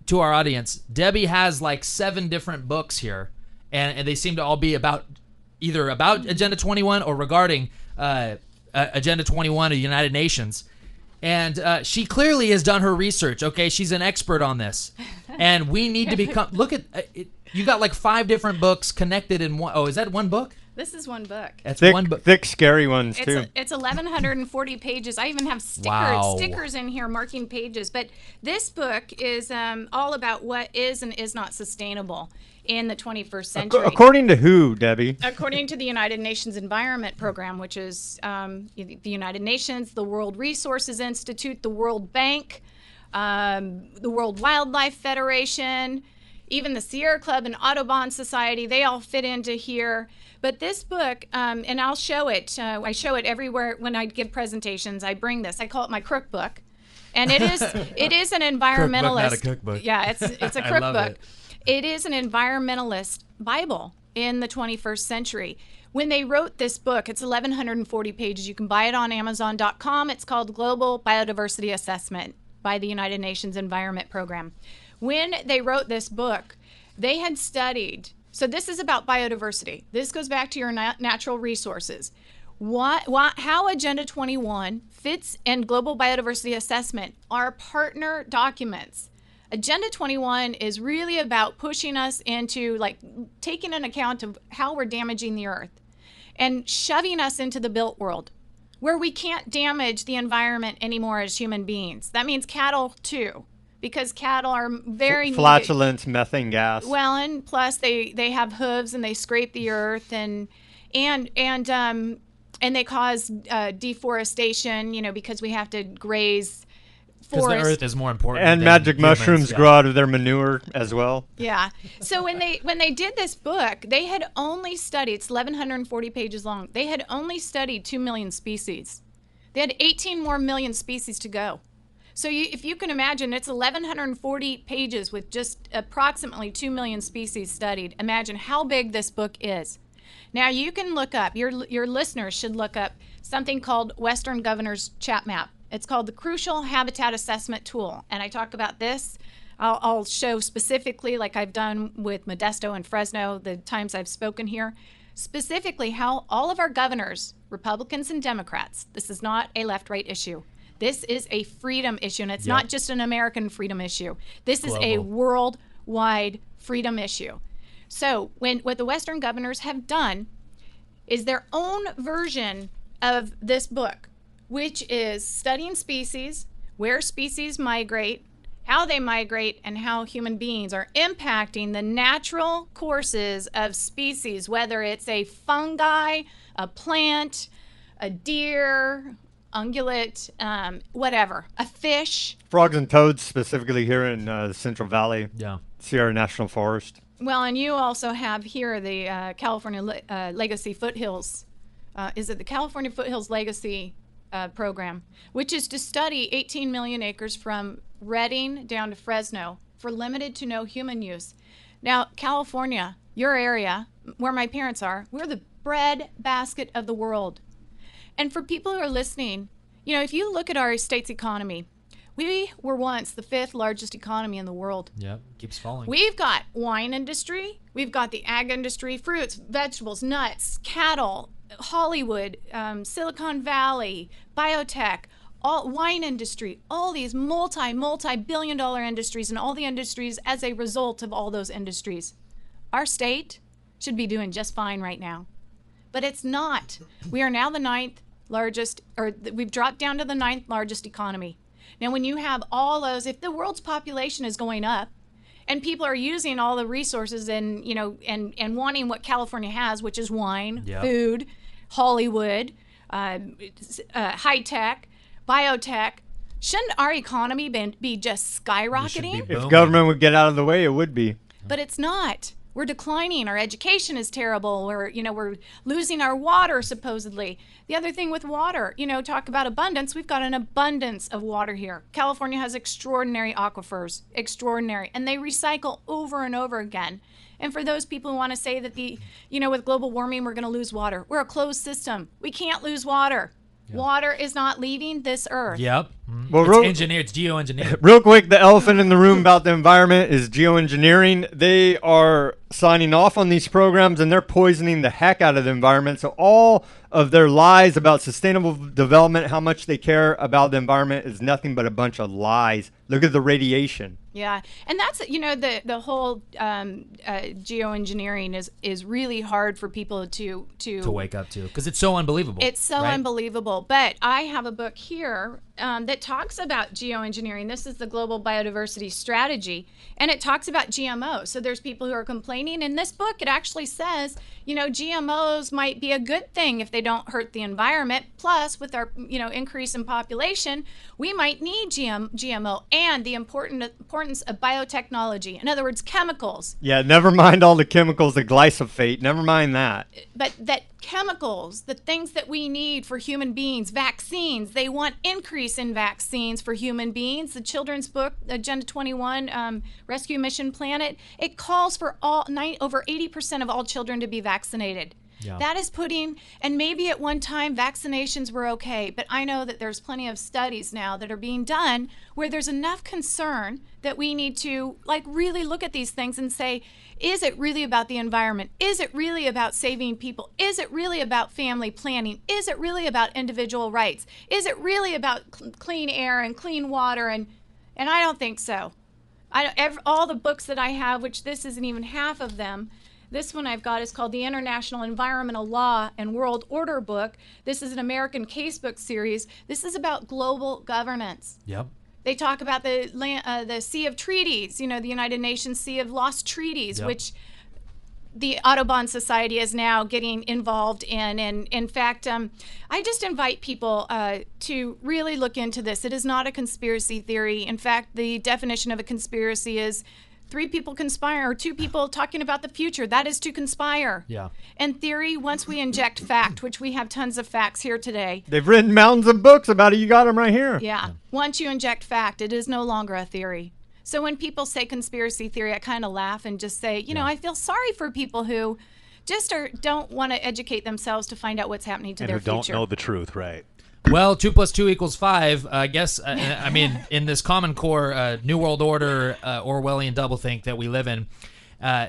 to our audience, Debbie has like 7 different books here, and they seem to all be either about Agenda 21 or regarding Agenda 21 of the United Nations. And she clearly has done her research, okay? She's an expert on this. And we need to become... Look at... you got like 5 different books connected in one... Oh, is that one book? This is one book. That's thick, one book. Thick, scary ones, too. It's 1,140 pages. I even have stickers in here marking pages. But this book is all about what is and is not sustainable in the 21st century. According to who, Debbie? According to the United Nations Environment Program, which is the United Nations, the World Resources Institute, the World Bank, the World Wildlife Federation, even the Sierra Club and Audubon Society, they all fit into here. But this book, and I'll show it. I show it everywhere when I give presentations. I bring this. I call it my crook book. And it is an environmentalist. Crook book, not a cookbook. Yeah, it's a crook book. It. It is an environmentalist Bible in the 21st century. When they wrote this book, it's 1,140 pages. You can buy it on Amazon.com. It's called Global Biodiversity Assessment by the United Nations Environment Program. When they wrote this book, they had studied, so this is about biodiversity. This goes back to your natural resources. how Agenda 21 fits in global biodiversity assessment are partner documents. Agenda 21 is really about pushing us into, like, taking an account of how we're damaging the earth and shoving us into the built world where we can't damage the environment anymore as human beings. That means cattle too, because cattle are very flatulence, methane gas. Well, and plus they have hooves and they scrape the earth and they cause deforestation, you know, because we have to graze because forest. the earth is more important. And than magic humans, mushrooms yeah. grow out of their manure as well. Yeah. So when they did this book, they had only studied, it's 1,140 pages long. They had only studied 2 million species. They had 18 more million species to go. So if you can imagine, it's 1,140 pages with just approximately 2 million species studied. Imagine how big this book is. Now you can look up, your listeners should look up something called Western Governor's Chat Map. It's called the Crucial Habitat Assessment Tool. And I talk about this. I'll show specifically, like I've done with Modesto and Fresno, the times I've spoken here, specifically how all of our governors, Republicans and Democrats, this is not a left-right issue. This is a freedom issue, and it's not just an American freedom issue. This is a worldwide freedom issue. So what the Western governors have done is their own version of this book, which is studying species, where species migrate, how they migrate, and how human beings are impacting the natural courses of species, whether it's a fungi, a plant, a deer, ungulate, whatever, a fish. Frogs and toads, specifically here in the Central Valley, Yeah. Sierra National Forest. Well, and you also have here the California Legacy Foothills. Is it the California Foothills Legacy program, which is to study 18 million acres from Redding down to Fresno for limited to no human use. Now, California, your area, where my parents are, we're the bread basket of the world. And for people who are listening, you know, if you look at our state's economy, we were once the 5th largest economy in the world. Yep, keeps falling. We've got wine industry, we've got the ag industry, fruits, vegetables, nuts, cattle, Hollywood, Silicon Valley, biotech, all wine industry, all these multi-billion-dollar industries, and all the industries as a result of all those industries. Our state should be doing just fine right now, but it's not. We are now the 9th largest, or we've dropped down to the 9th largest economy. Now, when you have all those, if the world's population is going up, and people are using all the resources and, you know, and wanting what California has, which is wine, food, Hollywood, high tech, biotech, shouldn't our economy be just skyrocketing? If government would get out of the way, it would be. But it's not. We're declining. Our education is terrible. We're losing our water, supposedly. The other thing with water, you know, talk about abundance. We've got an abundance of water here. California has extraordinary aquifers, extraordinary, and they recycle over and over again. And for those people who want to say that with global warming, we're going to lose water. We're a closed system. We can't lose water. Yeah. Water is not leaving this earth. Yep. Well, it's engineered. It's geoengineered. Real quick, the elephant in the room about the environment is geoengineering. They are signing off on these programs, and they're poisoning the heck out of the environment. So all of their lies about sustainable development, how much they care about the environment, is nothing but a bunch of lies. Look at the radiation. Yeah, and that's, the whole geoengineering is really hard for people to wake up to, because it's so unbelievable. It's so right? unbelievable. But I have a book here that talks about geoengineering. This is the Global Biodiversity Strategy, and it talks about GMOs. So there's people who are complaining. In this book, it actually says, GMOs might be a good thing if they don't hurt the environment. Plus, with our increase in population, we might need GMO and the importance of biotechnology. In other words, chemicals. Yeah, never mind all the chemicals, the glyphosate. Never mind that. But that chemicals, the things that we need for human beings, vaccines, they want increase in vaccines for human beings. The children's book, Agenda 21, Rescue Mission Planet, it calls for over 80% of all children to be vaccinated. Yeah. That is putting, and maybe at one time vaccinations were okay, but I know that there's plenty of studies now that are being done where there's enough concern that we need to like really look at these things and say, is it really about the environment? Is it really about saving people? Is it really about family planning? Is it really about individual rights? Is it really about clean air and clean water? And I don't think so. All the books that I have, which this isn't even half of them, this one I've got is called the International Environmental Law and World Order book. This is an American casebook series. This is about global governance. Yep. They talk about the Sea of Treaties, the United Nations Sea of Lost Treaties, Yep. which the Audubon Society is now getting involved in. And in fact, I just invite people to really look into this. It is not a conspiracy theory. In fact, the definition of a conspiracy is 3 people conspire, or 2 people talking about the future. That is to conspire. Yeah. And theory, once we inject fact, which we have tons of facts here today. They've written mountains of books about it. You got them right here. Yeah. Once you inject fact, it is no longer a theory. So when people say conspiracy theory, I kind of laugh and just say, I feel sorry for people who just don't want to educate themselves to find out what's happening to And their who don't future. know the truth, right? Well, 2 + 2 = 5. I guess. I mean, in this Common Core New World Order Orwellian doublethink that we live in.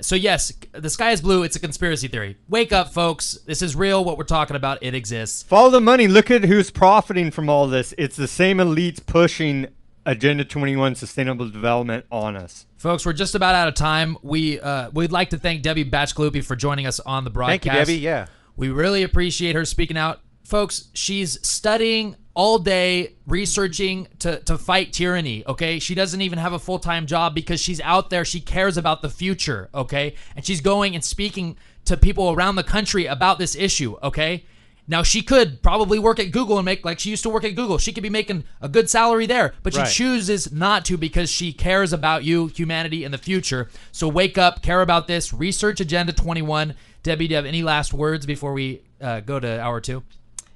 So yes, the sky is blue. It's a conspiracy theory. Wake up, folks. This is real. What we're talking about, it exists. Follow the money. Look at who's profiting from all this. It's the same elites pushing Agenda 21 sustainable development on us. Folks, we're just about out of time. We'd like to thank Debbie Bacigalupi for joining us on the broadcast. Thank you, Debbie. Yeah. We really appreciate her speaking out. Folks, she's studying all day, researching to fight tyranny, okay? She doesn't even have a full-time job because she's out there. She cares about the future, okay? And she's going and speaking to people around the country about this issue, okay? Now, she could probably work at Google and make, like she used to work at Google. She could be making a good salary there, but she Right. chooses not to because she cares about you, humanity, and the future. So wake up, care about this, research Agenda 21. Debbie, do you have any last words before we go to hour 2?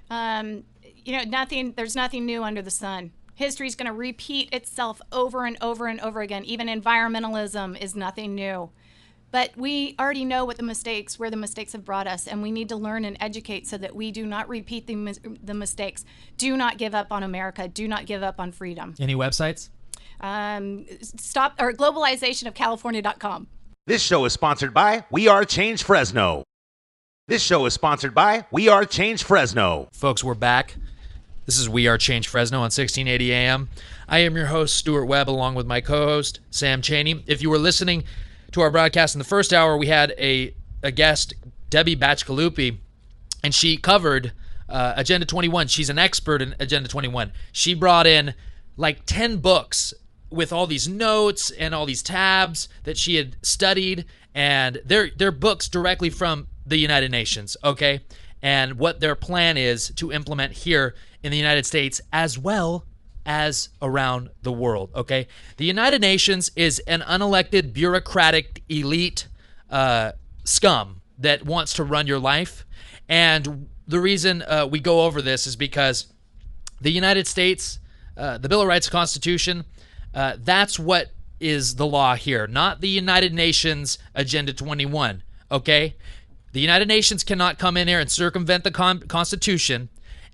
There's nothing new under the sun. History's going to repeat itself over and over and over again. Even environmentalism is nothing new. But we already know where the mistakes have brought us, and we need to learn and educate so that we do not repeat the mistakes. Do not give up on America. Do not give up on freedom. Any websites? Globalization of California.com. This show is sponsored by We Are Change Fresno. This show is sponsored by We Are Change Fresno. Folks, we're back. This is We Are Change Fresno on 1680 AM. I am your host, Stuart Webb, along with my co-host, Sam Chaney. If you were listening to our broadcast in the first hour, we had a guest, Debbie Bacigalupi, and she covered Agenda 21. She's an expert in Agenda 21. She brought in like 10 books with all these notes and all these tabs that she had studied, and they're books directly from the United Nations, okay? And what their plan is to implement here in the United States as well as around the world, okay? The United Nations is an unelected bureaucratic elite scum that wants to run your life. And the reason we go over this is because the United States, the Bill of Rights Constitution, that's what is the law here, not the United Nations Agenda 21, okay? The United Nations cannot come in here and circumvent the Constitution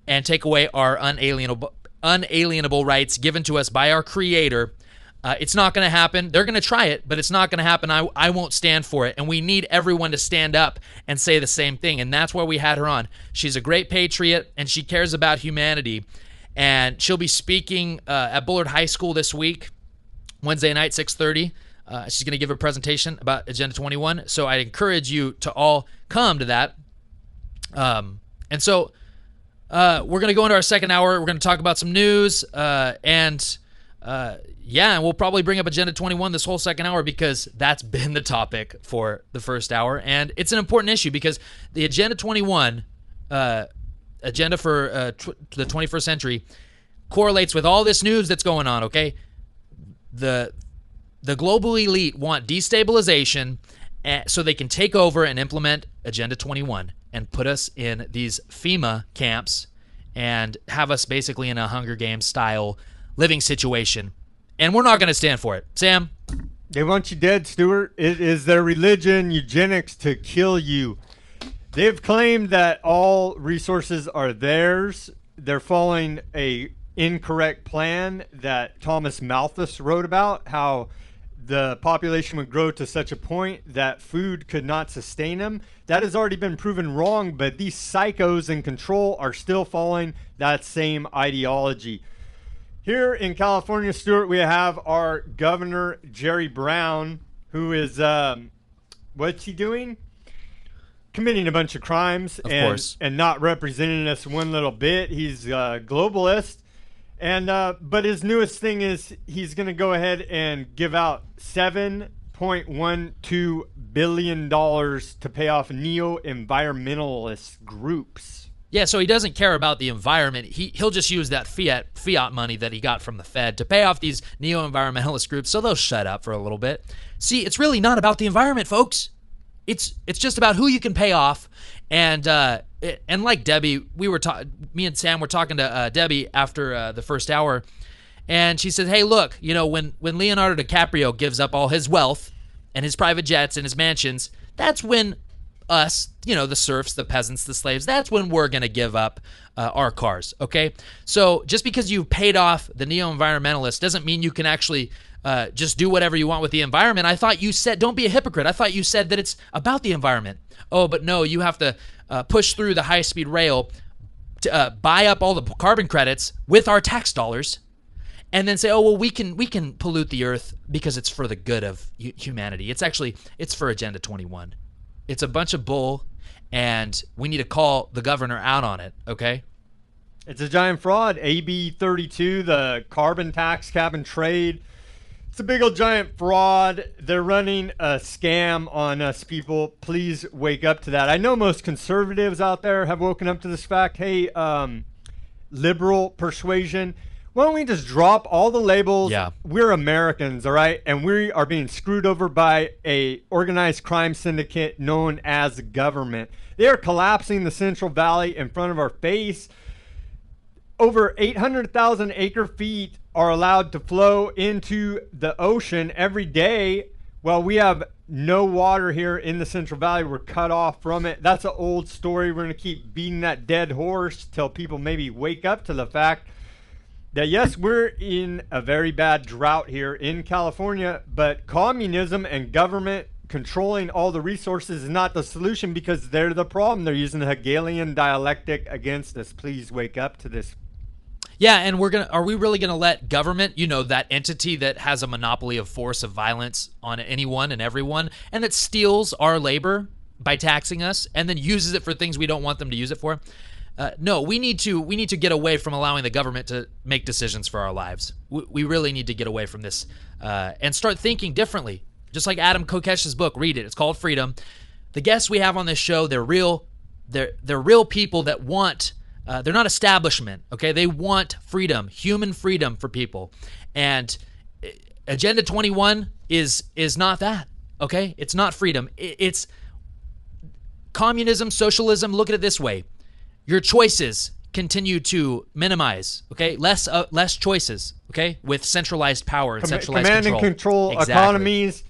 and take away our unalienable rights given to us by our Creator. It's not going to happen. They're going to try it, but it's not going to happen. I won't stand for it. And we need everyone to stand up and say the same thing. And that's why we had her on. She's a great patriot, and she cares about humanity. And she'll be speaking at Bullard High School this week, Wednesday night, 6:30. She's going to give a presentation about Agenda 21. So I encourage you to all come to that. And so we're going to go into our second hour. We're going to talk about some news. And we'll probably bring up Agenda 21 this whole second hour because that's been the topic for the first hour. And it's an important issue because the Agenda 21, agenda for the 21st century, correlates with all this news that's going on, okay? The global elite want destabilization so they can take over and implement Agenda 21 and put us in these FEMA camps and have us basically in a Hunger Games style living situation. And we're not going to stand for it. Sam? They want you dead, Stuart. It is their religion, eugenics, to kill you. They've claimed that all resources are theirs. They're following a incorrect plan that Thomas Malthus wrote about, how the population would grow to such a point that food could not sustain them. That has already been proven wrong, but these psychos in control are still following that same ideology. Here in California, Stuart, we have our Governor Jerry Brown, who is, what's he doing? Committing a bunch of crimes and not representing us one little bit. He's a globalist. And but his newest thing is he's going to go ahead and give out $7.12 billion to pay off neo-environmentalist groups. Yeah, so he doesn't care about the environment. He'll just use that fiat money that he got from the Fed to pay off these neo-environmentalist groups, so they'll shut up for a little bit. See, it's really not about the environment, folks. It's just about who you can pay off. And like Debbie, me and Sam were talking to Debbie after the first hour, and she said, "Hey, look, when Leonardo DiCaprio gives up all his wealth and his private jets and his mansions, that's when us, the serfs, the peasants, the slaves, that's when we're gonna give up our cars." Okay, so just because you paid off the neo-environmentalists doesn't mean you can actually just do whatever you want with the environment. I thought you said, don't be a hypocrite. I thought you said that it's about the environment. Oh, but no, you have to push through the high-speed rail to buy up all the carbon credits with our tax dollars, and then say, oh, well, we can pollute the earth because it's for the good of humanity. It's for Agenda 21. It's a bunch of bull, and we need to call the governor out on it, okay? It's a giant fraud. AB 32, the carbon tax, cap and trade. It's a big old giant fraud. They're running a scam on us, people. Please wake up to that. I know most conservatives out there have woken up to this fact. Hey, liberal persuasion, why don't we just drop all the labels? Yeah. We're Americans, all right? And we are being screwed over by a organized crime syndicate known as government. They are collapsing the Central Valley in front of our face. Over 800,000 acre feet are allowed to flow into the ocean every day. Well, we have no water here in the Central Valley. We're cut off from it. That's an old story. We're going to keep beating that dead horse till people maybe wake up to the fact that, yes, we're in a very bad drought here in California, but communism and government controlling all the resources is not the solution, because they're the problem. They're using the Hegelian dialectic against us. Please wake up to this. Yeah, and are we really gonna let government, that entity that has a monopoly of force, of violence on anyone and everyone, and that steals our labor by taxing us and then uses it for things we don't want them to use it for? No, we need to get away from allowing the government to make decisions for our lives. We really need to get away from this and start thinking differently. Just like Adam Kokesh's book, read it. It's called Freedom. The guests we have on this show, they're real people that want. They're not establishment, okay? They want freedom, human freedom for people. And Agenda 21 is not that, okay? It's not freedom. It's communism, socialism. Look at it this way. Your choices continue to minimize, okay? Less choices, okay? With centralized power and centralized command control. And control Exactly. Economies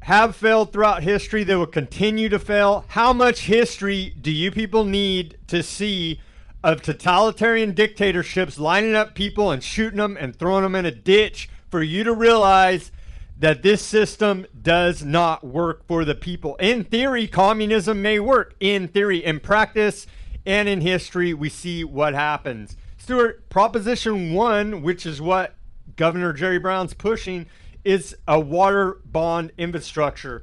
have failed throughout history. They will continue to fail. How much history do you people need to see of totalitarian dictatorships lining up people and shooting them and throwing them in a ditch for you to realize that this system does not work for the people? In theory, communism may work. In theory, in practice, and in history, we see what happens. Stuart, Proposition 1, which is what Governor Jerry Brown's pushing, is a water bond infrastructure.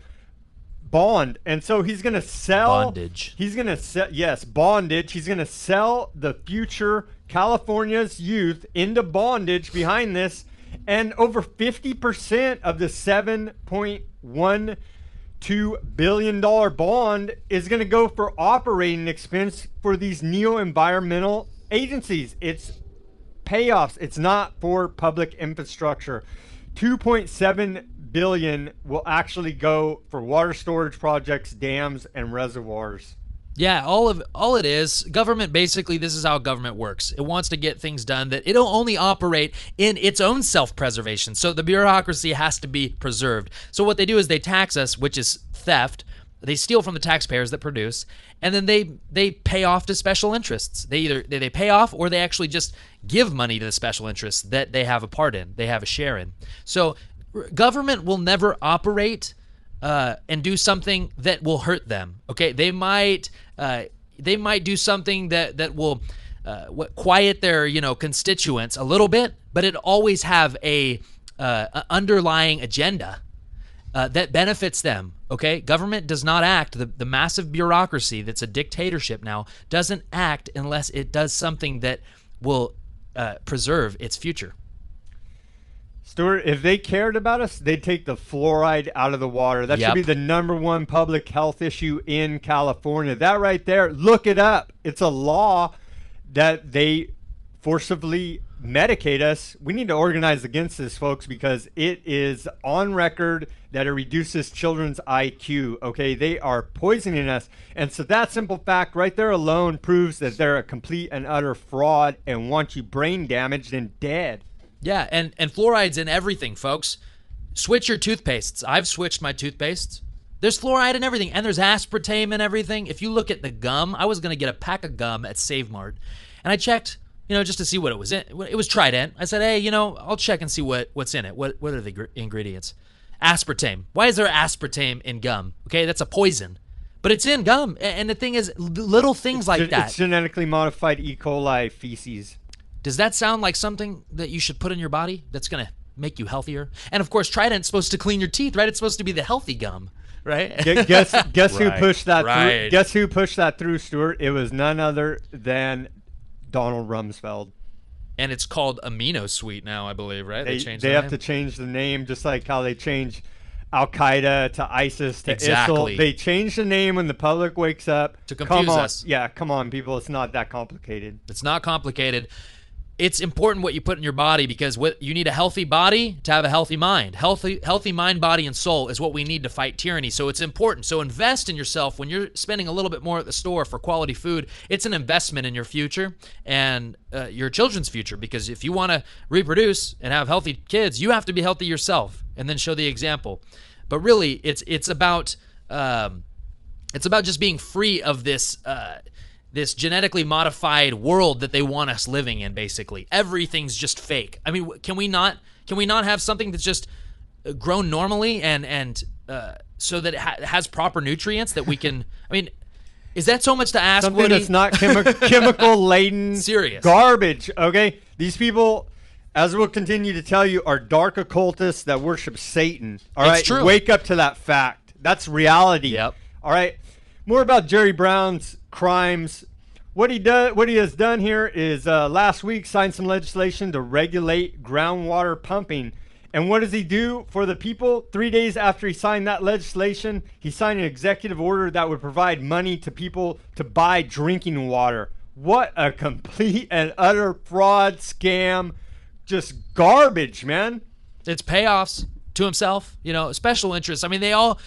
Bond. And so he's going to sell bondage. He's going to sell, yes, bondage. He's going to sell the future California's youth into bondage behind this. And over 50% of the $7.12 billion bond is going to go for operating expense for these neo-environmental agencies. It's payoffs. It's not for public infrastructure. 2.7 billion will actually go for water storage projects, dams, and reservoirs. Yeah, all it is, government, basically, this is how government works. It wants to get things done that it'll only operate in its own self-preservation. So the bureaucracy has to be preserved. So what they do is they tax us, which is theft, They steal from the taxpayers that produce, and then they pay off to special interests. They either they pay off or they actually just give money to the special interests that they have a part in, they have a share in. So government will never operate and do something that will hurt them. Okay, they might do something that will quiet their constituents a little bit, but it always have a underlying agenda that benefits them. Okay, government does not act. The massive bureaucracy that's a dictatorship now doesn't act unless it does something that will preserve its future. Stuart, if they cared about us, they'd take the fluoride out of the water. That should be the #1 public health issue in California. That right there, look it up. It's a law that they forcibly medicate us. We need to organize against this, folks, because it is on record that it reduces children's IQ. Okay, they are poisoning us. And so that simple fact right there alone proves that they're a complete and utter fraud and want you brain damaged and dead. Yeah, and fluoride's in everything, folks. Switch your toothpastes. I've switched my toothpastes. There's fluoride in everything, and there's aspartame in everything. If you look at the gum, I was going to get a pack of gum at Save Mart, and I checked, just to see what it was in. It was Trident. I said, hey, I'll check and see what's in it. What are the ingredients? Aspartame. Why is there aspartame in gum? Okay, that's a poison. But it's in gum, and the thing is, little things like that. It's genetically modified E. coli feces. Does that sound like something that you should put in your body that's going to make you healthier? And of course, Trident's supposed to clean your teeth, right? It's supposed to be the healthy gum, right? Guess who pushed that right. through? Guess who pushed that through, Stuart? It was none other than Donald Rumsfeld. And it's called Amino Sweet now, I believe, right? They have to change the name, just like how they change Al Qaeda to ISIS to ISIL. They change the name when the public wakes up to confuse us. Yeah, come on, people. It's not that complicated. It's not complicated. It's important what you put in your body, because you need a healthy body to have a healthy mind. Healthy mind, body, and soul is what we need to fight tyranny. So it's important. So invest in yourself. When you're spending a little bit more at the store for quality food, it's an investment in your future and your children's future. Because if you want to reproduce and have healthy kids, you have to be healthy yourself and then show the example. But really, it's about just being free of this genetically modified world that they want us living in. Basically, everything's just fake. I mean, can we not have something that's just grown normally and so that it has proper nutrients that we can? I mean, is that so much to ask? Something Woody? that's not chemical laden, serious garbage. Okay, these people, as we'll continue to tell you, are dark occultists that worship Satan. All right, true. Wake up to that fact. That's reality. Yep. All right. More about Jerry Brown's crimes. What he has done here is last week signed some legislation to regulate groundwater pumping. And what does he do for the people? 3 days after he signed that legislation, he signed an executive order that would provide money to people to buy drinking water. What a complete and utter fraud, scam, just garbage, man. It's payoffs to himself, special interests. I mean, they all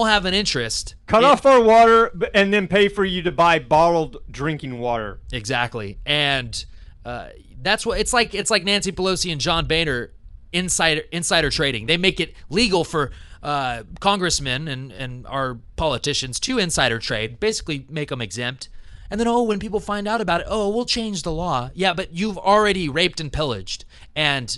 have an interest. Cut off our water and then pay for you to buy bottled drinking water. Exactly. And that's what it's like. It's like Nancy Pelosi and John Boehner insider trading. They make it legal for congressmen and our politicians to insider trade, basically make them exempt. And then, when people find out about it, we'll change the law. Yeah, but you've already raped and pillaged and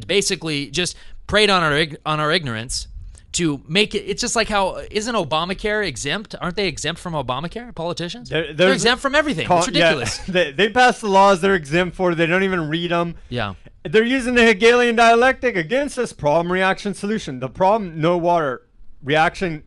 basically just preyed on our ignorance to make it. It's just like how, isn't Obamacare exempt? Aren't they exempt from Obamacare, politicians? They're exempt from everything. It's ridiculous. Yeah, they pass the laws they're exempt for. They don't even read them. Yeah. They're using the Hegelian dialectic against us. Problem, reaction, solution. The problem, no water. Reaction,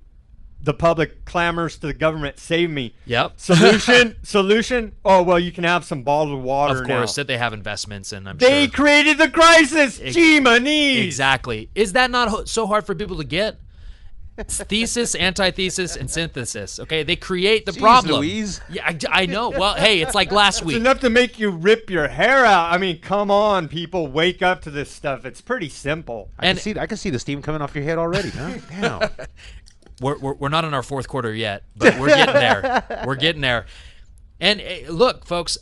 the public clamors to the government, save me. Yep. Solution. Oh, well, you can have some bottled water. Of course, that they have investments in. They created the crisis. Gee, my knees. Exactly. Is that not so hard for people to get? It's thesis, antithesis, and synthesis. Okay, they create the problem. Louise. Yeah, I know. Well, hey, it's like last week. It's enough to make you rip your hair out. I mean, come on, people, wake up to this stuff. It's pretty simple. I can see the steam coming off your head already. Huh? Damn. We're not in our fourth quarter yet, but we're getting there. We're getting there. And look, folks,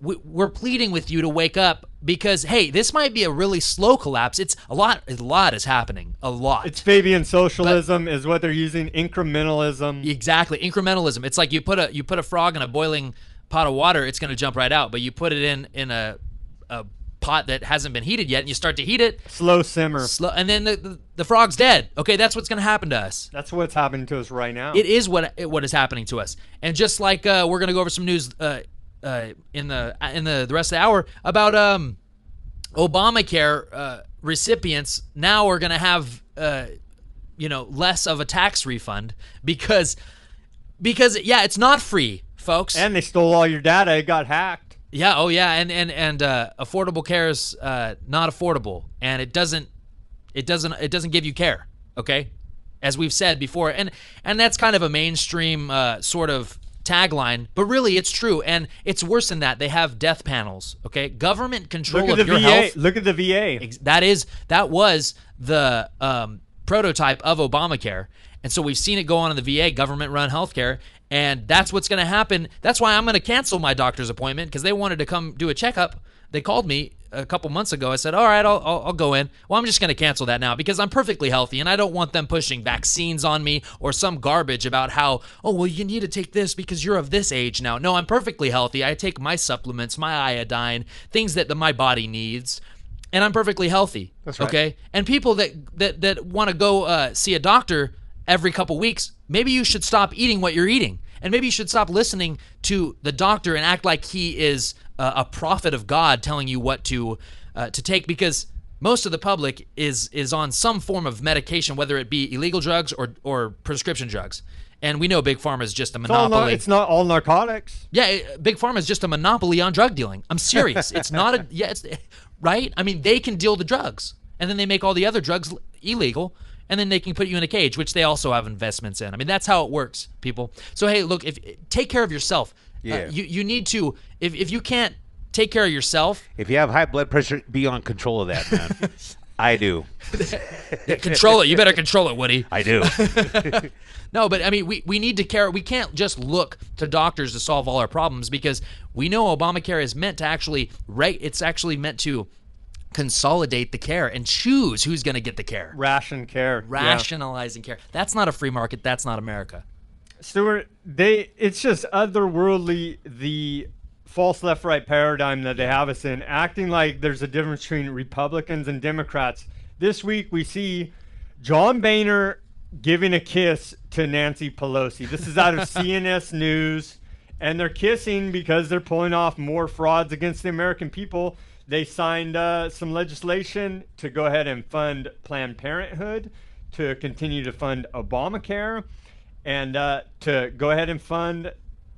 we're pleading with you to wake up because, hey, this might be a really slow collapse. It's a lot is happening. A lot. It's Fabian socialism is what they're using. Incrementalism. Exactly. Incrementalism. It's like you put a frog in a boiling pot of water, it's going to jump right out. But you put it in a pot that hasn't been heated yet, and you start to heat it. Slow simmer. And then the frog's dead. Okay, that's what's going to happen to us. That's what's happening to us right now. It is what is happening to us. And just like we're going to go over some news in the rest of the hour about Obamacare recipients now are going to have less of a tax refund because it's not free, folks. And they stole all your data. It got hacked. Yeah. Oh, yeah. And affordable care is not affordable, and it doesn't give you care. Okay, as we've said before, and that's kind of a mainstream sort of tagline, but really it's true, and it's worse than that. They have death panels. Okay, government control of your health. Look at the VA. That was the prototype of Obamacare, and so we've seen it go on in the VA, government-run healthcare. And that's what's going to happen. That's why I'm going to cancel my doctor's appointment because they wanted to come do a checkup. They called me a couple months ago. I said, all right, I'll go in. Well, I'm just going to cancel that now because I'm perfectly healthy, and I don't want them pushing vaccines on me or some garbage about how, oh, well, you need to take this because you're of this age now. No, I'm perfectly healthy. I take my supplements, my iodine, things that my body needs, and I'm perfectly healthy. That's right. Okay? And people that want to go see a doctor every couple weeks, maybe you should stop eating what you're eating. And maybe you should stop listening to the doctor and act like he is a prophet of God telling you what to take, because most of the public is on some form of medication, whether it be illegal drugs or prescription drugs. And we know Big Pharma is just a monopoly. It's not all narcotics. Yeah, Big Pharma is just a monopoly on drug dealing. I'm serious. It's not it's right? I mean, they can deal the drugs, and then they make all the other drugs illegal. And then they can put you in a cage, which they also have investments in. I mean, that's how it works, people. So, hey, look, take care of yourself. Yeah. You need to, if you can't take care of yourself. If you have high blood pressure, be on control of that, man. I do. Control it. You better control it, Woody. I do. No, but I mean, we need to care. We can't just look to doctors to solve all our problems because we know Obamacare is meant to it's actually meant to consolidate the care and choose who's going to get the care. Ration care. Rationalizing care. That's not a free market. That's not America. Stuart, it's just otherworldly, the false left-right paradigm that they have us in, acting like there's a difference between Republicans and Democrats. This week we see John Boehner giving a kiss to Nancy Pelosi. This is out of CNS News, and they're kissing because they're pulling off more frauds against the American people. They signed some legislation to go ahead and fund Planned Parenthood, to continue to fund Obamacare, and to go ahead and fund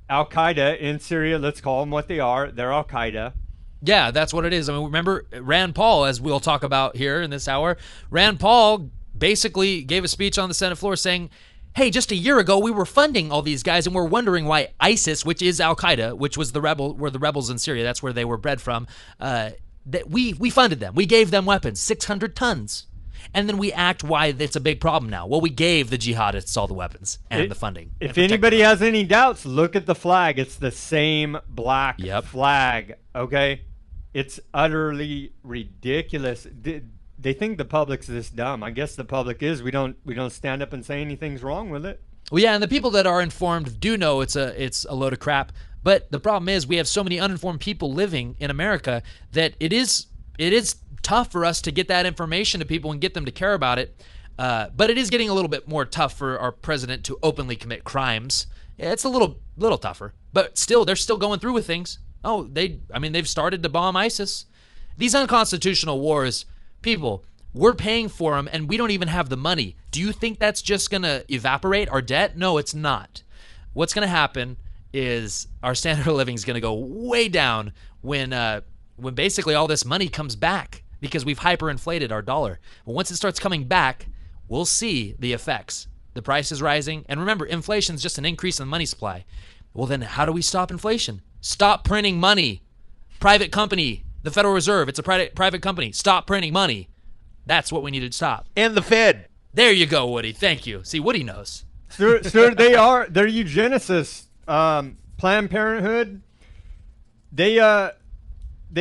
Al-Qaeda in Syria. Let's call them what they are. They're Al-Qaeda. Yeah, that's what it is. I mean, remember Rand Paul, as we'll talk about here in this hour. Rand Paul basically gave a speech on the Senate floor saying, hey, just a year ago, we were funding all these guys, and we're wondering why ISIS, which is Al-Qaeda, which was the rebels in Syria, that's where they were bred from, that we funded them. We gave them weapons, 600 tons. And then we act why it's a big problem now. Well, we gave the jihadists all the weapons and the funding. If anybody has any doubts, look at the flag. It's the same black flag, okay? It's utterly ridiculous. They think the public's this dumb. I guess the public is. We don't stand up and say anything's wrong with it. Well, yeah, and the people that are informed do know it's a load of crap. But the problem is we have so many uninformed people living in America that it is tough for us to get that information to people and get them to care about it. But it is getting a little bit more tough for our president to openly commit crimes. Yeah, it's a little tougher. But still, they're still going through with things. Oh, they've started to bomb ISIS. These unconstitutional wars, people, we're paying for them, and we don't even have the money. Do you think that's just going to evaporate our debt? No, it's not. What's going to happen is our standard of living is going to go way down when basically all this money comes back because we've hyperinflated our dollar. But once it starts coming back, we'll see the effects. The price is rising. And remember, inflation is just an increase in the money supply. Well, then how do we stop inflation? Stop printing money. Private company, the Federal Reserve, it's a private company. Stop printing money. That's what we need to stop. And the Fed. There you go, Woody. Thank you. See, Woody knows. Sir, they're eugenicists. Planned Parenthood, they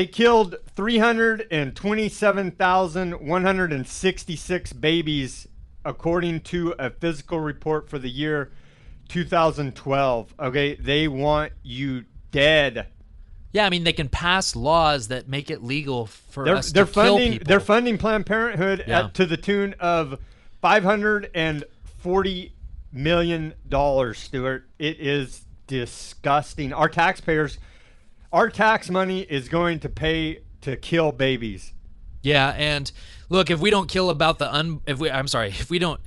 killed 327,166 babies, according to a physical report for the year 2012. Okay, they want you dead. Yeah, I mean, they can pass laws that make it legal for us to kill people. They're funding Planned Parenthood to the tune of $540 million, Stuart. It is disgusting. Our tax money is going to pay to kill babies. Yeah, and look, if we don't kill about the if we don't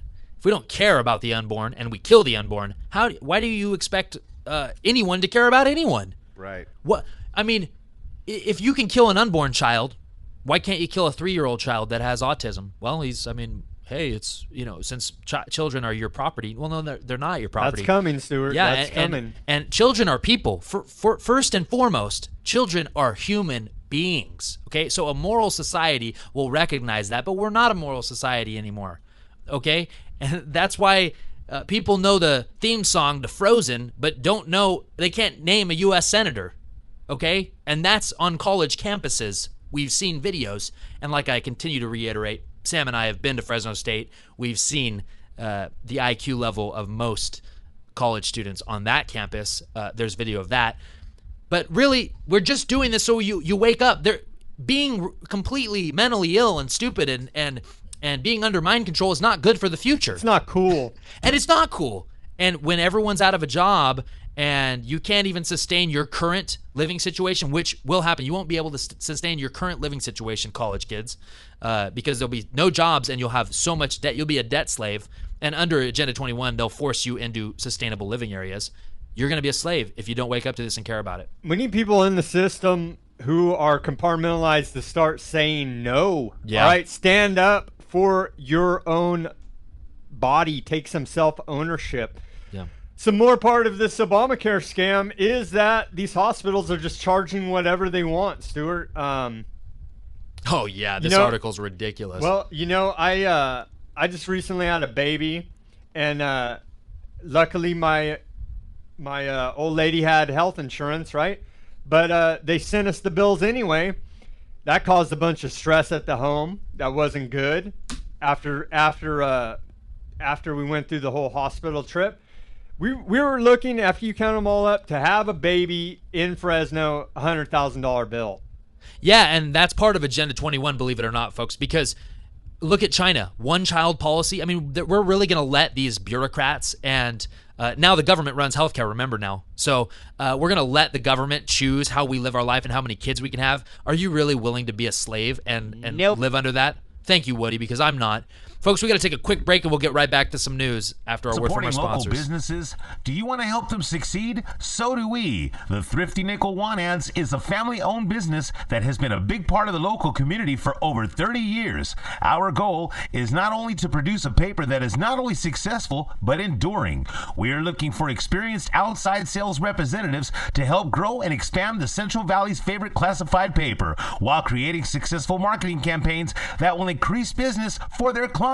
care about the unborn and we kill the unborn, why do you expect anyone to care about anyone? Right. What I mean, if you can kill an unborn child, why can't you kill a 3-year-old child that has autism? Well, hey, it's, since children are your property. Well, no, they're not your property. That's coming, Stuart. Yeah, that's coming. And children are people. For first and foremost, children are human beings. Okay, so a moral society will recognize that, but we're not a moral society anymore. Okay, and that's why people know the theme song to Frozen, but they can't name a U.S. senator. Okay, and that's on college campuses. We've seen videos, and like I continue to reiterate, Sam and I have been to Fresno State. We've seen the IQ level of most college students on that campus. There's video of that. But really, we're just doing this so you wake up. They're being completely mentally ill and stupid and being under mind control is not good for the future. It's not cool. And it's not cool. And when everyone's out of a job and you can't even sustain your current living situation, which will happen. You won't be able to sustain your current living situation, college kids, because there'll be no jobs and you'll have so much debt. You'll be a debt slave. And under Agenda 21, they'll force you into sustainable living areas. You're going to be a slave if you don't wake up to this and care about it. We need people in the system who are compartmentalized to start saying no. Yeah. All right, stand up for your own body. Take some self-ownership. Yeah. Some more part of this Obamacare scam is that these hospitals are just charging whatever they want, Stuart. Oh, yeah, this article's ridiculous. Well, I just recently had a baby, and luckily my old lady had health insurance, right? But they sent us the bills anyway. That caused a bunch of stress at the home. That wasn't good. After we went through the whole hospital trip, we were looking, after you count them all up, to have a baby in Fresno, $100,000 bill. Yeah, and that's part of Agenda 21, believe it or not, folks, because look at China, one-child policy. I mean, we're really going to let these bureaucrats, and now the government runs healthcare, remember now. So we're going to let the government choose how we live our life and how many kids we can have. Are you really willing to be a slave and Nope. live under that? Thank you, Woody, because I'm not. Folks, we got to take a quick break, and we'll get right back to some news after our word from our Supporting sponsors. local businesses? Do you want to help them succeed? So do we. The Thrifty Nickel Want Ads is a family-owned business that has been a big part of the local community for over 30 years. Our goal is not only to produce a paper that is not only successful, but enduring. We are looking for experienced outside sales representatives to help grow and expand the Central Valley's favorite classified paper, while creating successful marketing campaigns that will increase business for their clients.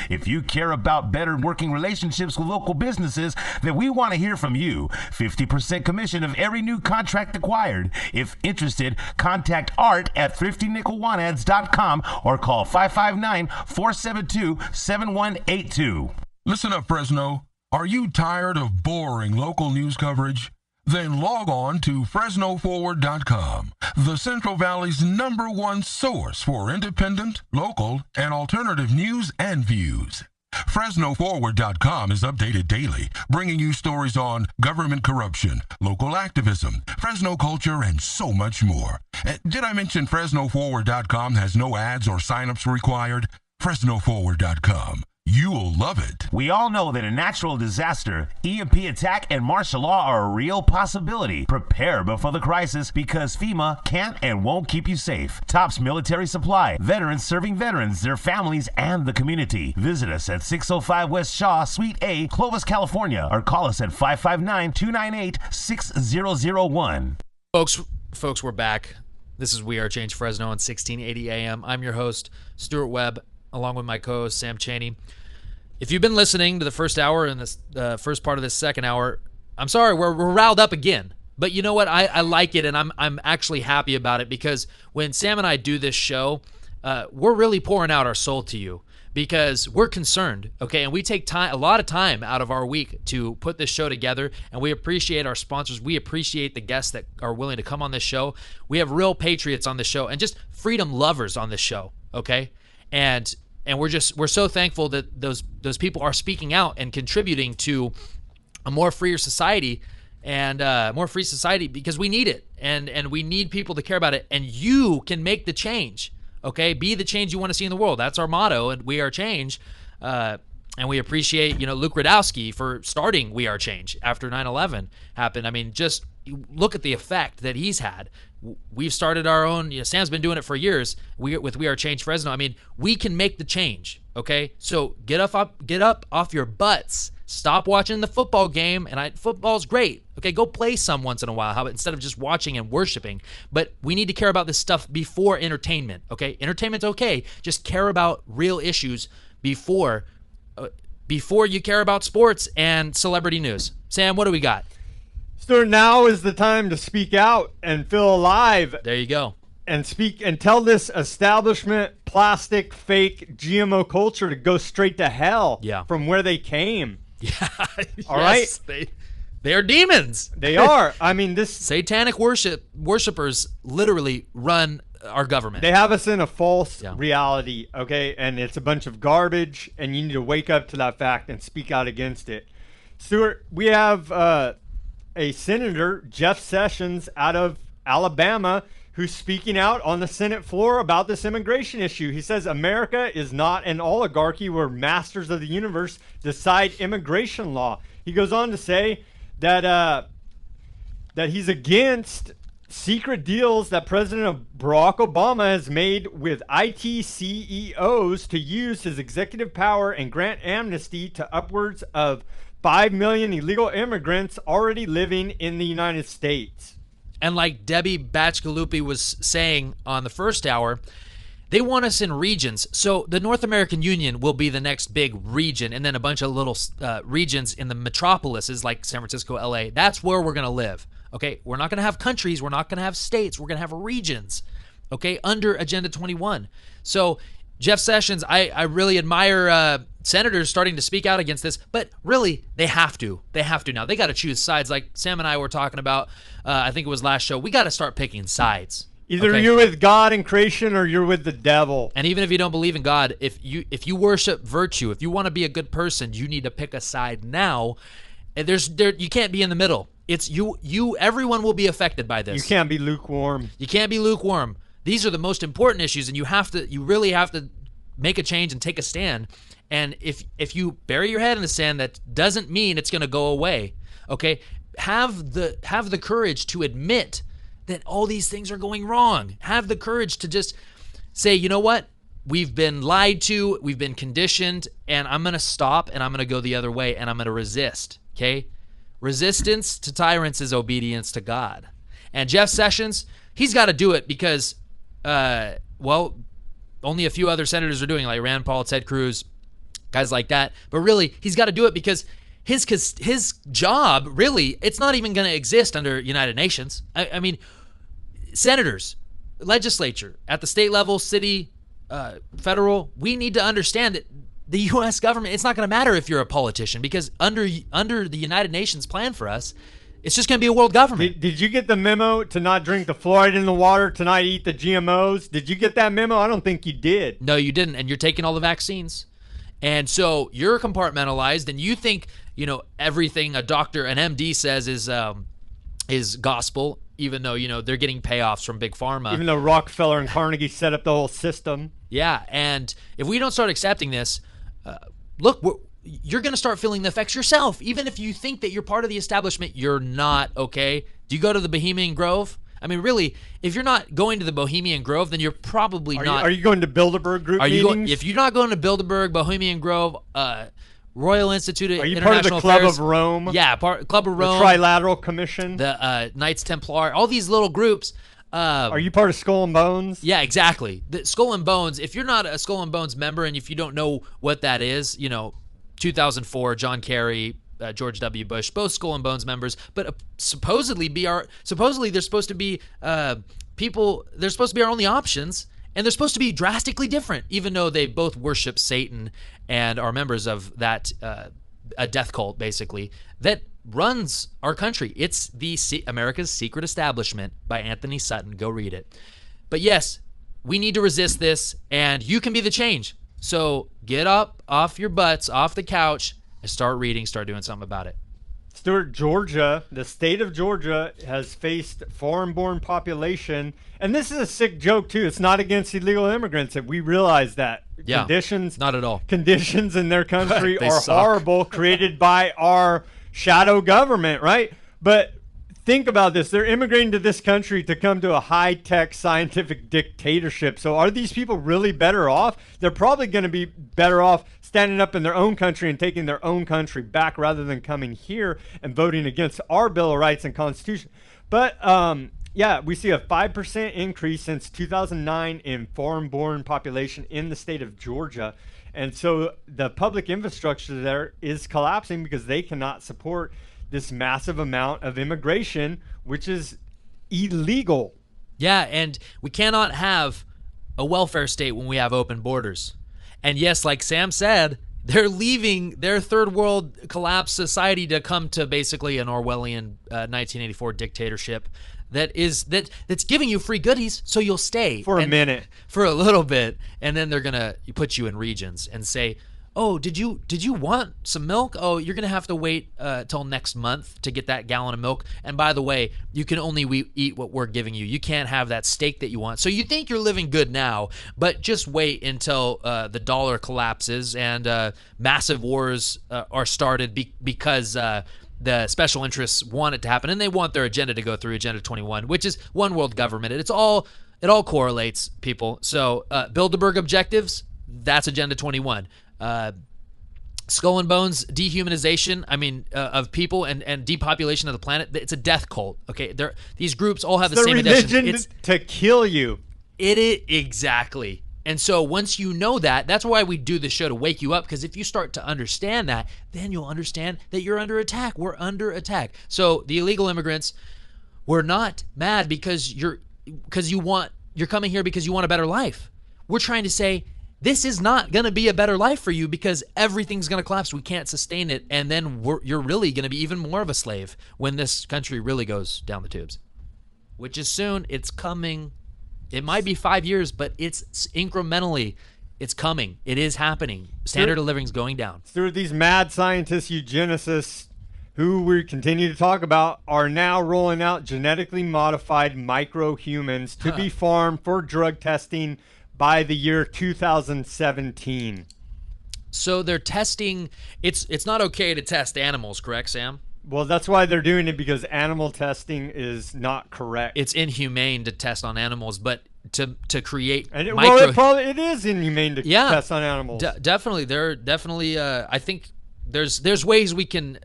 If you care about better working relationships with local businesses, then we want to hear from you. 50% commission of every new contract acquired. If interested, contact Art at thriftynickelwantads.com or call 559-472-7182. Listen up, Fresno. Are you tired of boring local news coverage? Then log on to FresnoForward.com, the Central Valley's #1 source for independent, local, and alternative news and views. FresnoForward.com is updated daily, bringing you stories on government corruption, local activism, Fresno culture, and so much more. Did I mention FresnoForward.com has no ads or signups required? FresnoForward.com. You'll love it. We all know that a natural disaster, EMP attack, and martial law are a real possibility. Prepare before the crisis, because FEMA can't and won't keep you safe. Tops Military Supply. Veterans serving veterans, their families, and the community. Visit us at 605 West Shaw, Suite A, Clovis, California, or call us at 559-298-6001. Folks, we're back. This is We Are Change Fresno on 1680 AM. I'm your host, Stuart Webb, along with my co-host, Sam Chaney. If you've been listening to the first hour and this first part of this second hour, I'm sorry, we're riled up again. But you know what? I like it, and I'm actually happy about it, because when Sam and I do this show, we're really pouring out our soul to you, because we're concerned, okay? And we take a lot of time out of our week to put this show together, and we appreciate our sponsors. We appreciate the guests that are willing to come on this show. We have real patriots on this show and just freedom lovers on this show, okay? And we're so thankful that those people are speaking out and contributing to a more freer society, and more free society, because we need it, and we need people to care about it, and you can make the change. Okay, be the change you want to see in the world. That's our motto, and We Are Change. And we appreciate, Luke Radowski for starting We Are Change after 9/11 happened. I mean, just look at the effect that he's had. We've started our own. Sam's been doing it for years. With We Are Change Fresno. I mean, we can make the change. Okay, so get up off your butts. Stop watching the football game, and football's great. Okay, go play some once in a while. How about instead of just watching and worshiping? But we need to care about this stuff before entertainment. Okay, entertainment's okay. Just care about real issues before you care about sports and celebrity news. Sam, what do we got? Stuart, now is the time to speak out and feel alive. There you go. And speak and tell this establishment, plastic, fake GMO culture to go straight to hell. Yeah. From where they came. Yeah. All yes, right. They are demons. They are. I mean, this satanic worshipers literally run our government. They have us in a false reality, okay? And it's a bunch of garbage, and you need to wake up to that fact and speak out against it. Stuart, we have a Senator, Jeff Sessions, out of Alabama, who's speaking out on the Senate floor about this immigration issue. He says America is not an oligarchy where masters of the universe decide immigration law. He goes on to say that he's against secret deals that President Barack Obama has made with IT CEOs to use his executive power and grant amnesty to upwards of 5 million illegal immigrants already living in the United States. And like Debbie Bacigalupi was saying on the first hour, they want us in regions. So the North American Union will be the next big region, and then a bunch of little regions in the metropolises like San Francisco, LA. That's where we're going to live. Okay, we're not going to have countries. We're not going to have states. We're going to have regions, okay, under Agenda 21. So Jeff Sessions, I really admire senators starting to speak out against this, but really they have to. They have to now. They got to choose sides, like Sam and I were talking about. I think it was last show. We got to start picking sides. Either you're with God and creation, or you're with the devil. And even if you don't believe in God, if you worship virtue, if you want to be a good person, you need to pick a side now. And you can't be in the middle. It's you. Everyone will be affected by this. You can't be lukewarm. You can't be lukewarm. These are the most important issues, and you really have to make a change and take a stand. And if you bury your head in the sand, that doesn't mean it's going to go away. Okay, have the courage to admit that all these things are going wrong. Have the courage to just say, you know what? We've been lied to, we've been conditioned, and I'm going to stop, and I'm going to go the other way, and I'm going to resist. Okay, resistance to tyrants is obedience to God. And Jeff Sessions, he's got to do it because, only a few other senators are doing it, like Rand Paul, Ted Cruz, guys like that. But really, he's got to do it because his job, really, it's not even going to exist under United Nations. I mean, senators, legislature, at the state level, city, federal, we need to understand that the U.S. government, it's not going to matter if you're a politician, because under the United Nations plan for us, it's just going to be a world government. Did you get the memo to not drink the fluoride in the water, to not eat the GMOs? Did you get that memo? I don't think you did. No, you didn't, and you're taking all the vaccines. And so you're compartmentalized, and you think, everything a doctor, an MD says is gospel, even though, they're getting payoffs from Big Pharma. Even though Rockefeller and Carnegie set up the whole system. Yeah, and if we don't start accepting this, you're going to start feeling the effects yourself. Even if you think that you're part of the establishment, you're not, okay? Do you go to the Bohemian Grove? I mean, really, if you're not going to the Bohemian Grove, then you're probably not. Are you going to Bilderberg group meetings? If you're not going to Bilderberg, Bohemian Grove, Royal Institute of International Affairs. Are you part of the Club Affairs, of Rome? Yeah, Club of Rome. The Trilateral Commission? The Knights Templar, all these little groups. Are you part of Skull and Bones? Yeah, exactly. The Skull and Bones, if you're not a Skull and Bones member, and if you don't know what that is, 2004, John Kerry, George W. Bush, both Skull and Bones members, but supposedly they're supposed to be people. They're supposed to be our only options, and they're supposed to be drastically different, even though they both worship Satan and are members of that a death cult, basically, that runs our country. It's the America's Secret Establishment by Anthony Sutton. Go read it. But yes, we need to resist this, and you can be the change. So get up off your butts, off the couch, and start reading, start doing something about it. Stuart, Georgia, the state of Georgia has faced foreign-born population, and this is a sick joke too. It's not against illegal immigrants. We realize that conditions, not at all. Conditions in their country are suck. horrible, created by our shadow government, right? But think about this. They're immigrating to this country to come to a high-tech scientific dictatorship. So are these people really better off? They're probably going to be better off standing up in their own country and taking their own country back rather than coming here and voting against our Bill of Rights and Constitution. But, yeah, we see a 5% increase since 2009 in foreign-born population in the state of Georgia. And so the public infrastructure there is collapsing because they cannot support this massive amount of immigration, which is illegal. Yeah, and we cannot have a welfare state when we have open borders. And yes, like Sam said, they're leaving their third world collapsed society to come to basically an Orwellian 1984 dictatorship that's giving you free goodies so you'll stay for a minute, for a little bit, and then they're gonna put you in regions and say, oh, did you want some milk? Oh, you're gonna have to wait till next month to get that gallon of milk. And by the way, you can only eat what we're giving you. You can't have that steak that you want. So you think you're living good now, but just wait until the dollar collapses and massive wars are started because the special interests want it to happen, and they want their agenda to go through, Agenda 21, which is one world government. It all correlates, people. So Bilderberg objectives, that's Agenda 21. Skull and Bones dehumanization, of people and depopulation of the planet. It's a death cult. Okay, these groups all have the same religion. It's to kill you. It is exactly. And so once you know that, that's why we do this show, to wake you up, because if you start to understand that, then you'll understand that you're under attack. We're under attack. So the illegal immigrants, we're not mad because you're coming here because you want a better life. We're trying to say, this is not going to be a better life for you because everything's going to collapse. We can't sustain it. And then you're really going to be even more of a slave when this country really goes down the tubes, which is soon. It's coming. It might be 5 years, but it's incrementally. It's coming. It is happening. Standard of living is going down. Through these mad scientists, eugenicists, who we continue to talk about, are now rolling out genetically modified microhumans to be farmed for drug testing by the year 2017. So they're testing. It's not okay to test animals, correct, Sam? Well, that's why they're doing it, because animal testing is not correct. It's inhumane to test on animals, but to create it is inhumane to test on animals. Definitely, definitely. I think there's ways we can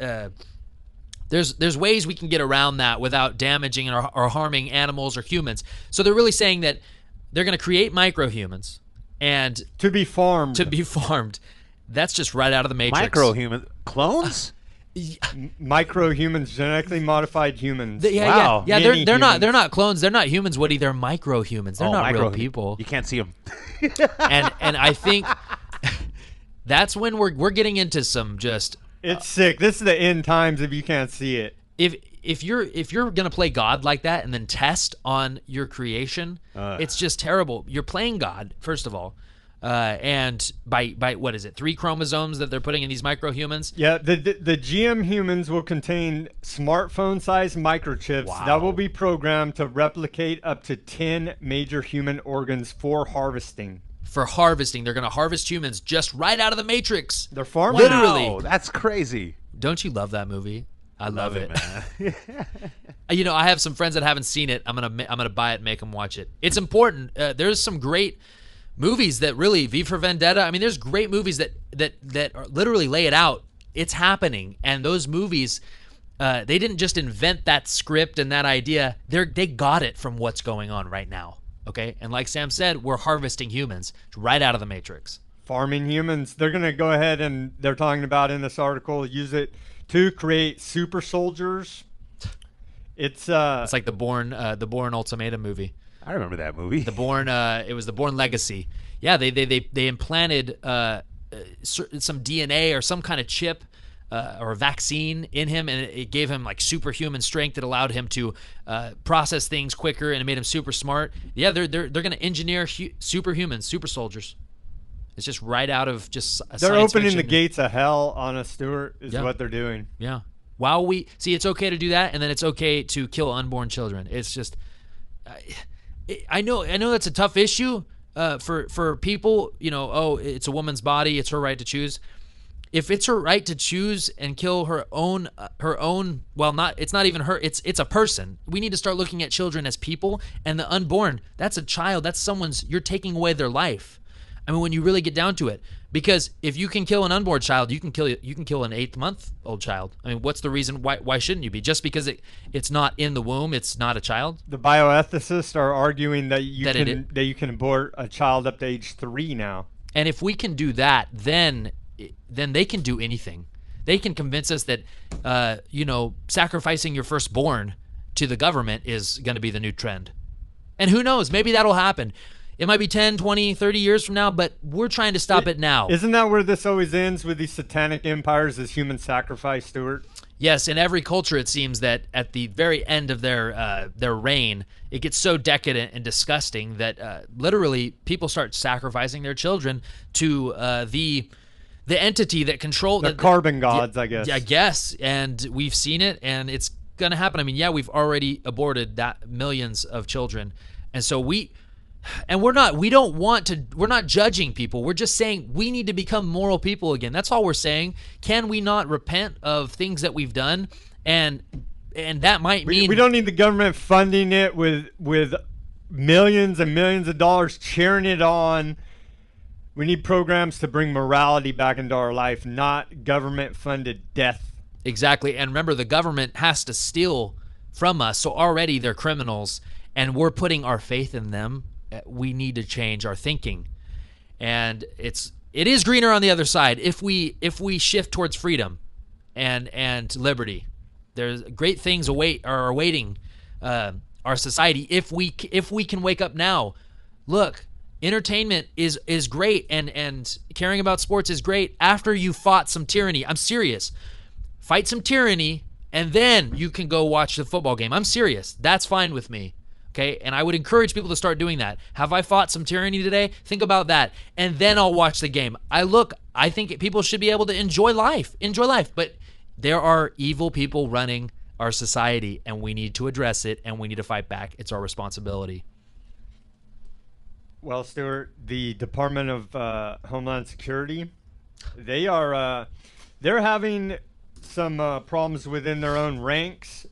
there's ways we can get around that without damaging or harming animals or humans. So they're really saying that they're going to create microhumans and to be farmed. That's just right out of the Matrix. Microhuman clones. Microhumans, genetically modified humans. Yeah. They're not clones. They're not humans, Woody. They're microhumans. They're not real people. You can't see them. and I think that's when we're getting into some just. It's sick. This is the end times if you can't see it. If you're gonna play God like that and then test on your creation, it's just terrible. You're playing God, first of all. And by what is it, 3 chromosomes that they're putting in these microhumans? Yeah, the GM humans will contain smartphone-sized microchips that will be programmed to replicate up to 10 major human organs for harvesting. They're going to harvest humans just right out of the Matrix. They're farming. Literally. Wow, that's crazy. Don't you love that movie? I love it, man. I have some friends that haven't seen it. I'm gonna buy it and make them watch it. It's important. There's some great movies that really, V for Vendetta. There's great movies that are literally lay it out. It's happening, and those movies, they didn't just invent that script and that idea. They got it from what's going on right now. Okay, and like Sam said, we're harvesting humans right out of the Matrix. Farming humans. They're gonna go ahead and they're talking about in this article, use it 2, create super soldiers. It's like the Bourne Ultimatum movie. I remember that movie. The Bourne, it was the Bourne Legacy. Yeah, they implanted some DNA or some kind of chip or a vaccine in him, and it gave him like superhuman strength that allowed him to process things quicker, and it made him super smart. Yeah, they're going to engineer superhumans, super soldiers. It's just right out of just a they're science opening fiction. the gates of hell on us, Stuart. Is Yeah. what they're doing. Yeah. While we see, it's okay to do that, and then it's okay to kill unborn children. It's just, I know that's a tough issue for people. You know, oh, it's a woman's body; it's her right to choose. If it's her right to choose and kill her own, well, it's not even her. It's a person. We need to start looking at children as people, and the unborn. That's a child. That's someone's. You're taking away their life. I mean, when you really get down to it, because if you can kill an unborn child, you can kill an 8-month-old child. I mean, what's the reason? Why shouldn't you be? Just because it's not in the womb, it's not a child. The bioethicists are arguing that you can abort a child up to age 3 now. And if we can do that, then they can do anything. They can convince us that sacrificing your firstborn to the government is going to be the new trend. And who knows? Maybe that'll happen. It might be 10, 20, 30 years from now, but we're trying to stop it now. Isn't that where this always ends with these satanic empires, is human sacrifice, Stuart? Yes, in every culture it seems that at the very end of their reign, it gets so decadent and disgusting that literally people start sacrificing their children to the entity that controls the carbon gods, I guess. I guess, and we've seen it, and it's going to happen. I mean, yeah, we've already aborted that millions of children, and so we're not judging people. We're just saying we need to become moral people again. That's all we're saying. Can we not repent of things that we've done? And that might mean we don't need the government funding it with millions and millions of dollars, cheering it on. We need programs to bring morality back into our life, not government-funded death. Exactly. And remember, the government has to steal from us. So already they're criminals, and we're putting our faith in them. We need to change our thinking, and it is greener on the other side if we shift towards freedom and liberty. There's great things are awaiting our society if we can wake up now. Look, entertainment is great, and caring about sports is great after you fought some tyranny. I'm serious. Fight some tyranny, and then you can go watch the football game. I'm serious. That's fine with me. Okay, and I would encourage people to start doing that. Have I fought some tyranny today? Think about that, and then I'll watch the game. I think people should be able to enjoy life, but there are evil people running our society, and we need to address it, and we need to fight back. It's our responsibility. Well, Stuart, the Department of Homeland Security, they're having some problems within their own ranks.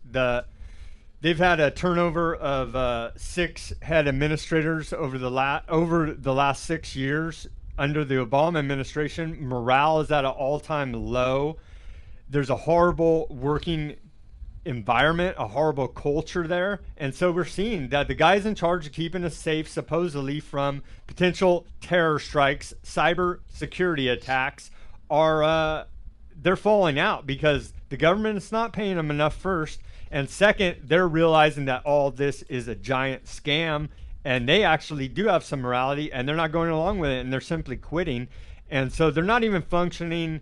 They've had a turnover of 6 head administrators over the last 6 years under the Obama administration. Morale is at an all-time low. There's a horrible working environment, a horrible culture there, and so we're seeing that the guys in charge of keeping us safe, supposedly from potential terror strikes, cyber security attacks, they're falling out because the government is not paying them enough first. And second, they're realizing that all this is a giant scam, and they actually do have some morality, and they're not going along with it, and they're simply quitting. And so they're not even functioning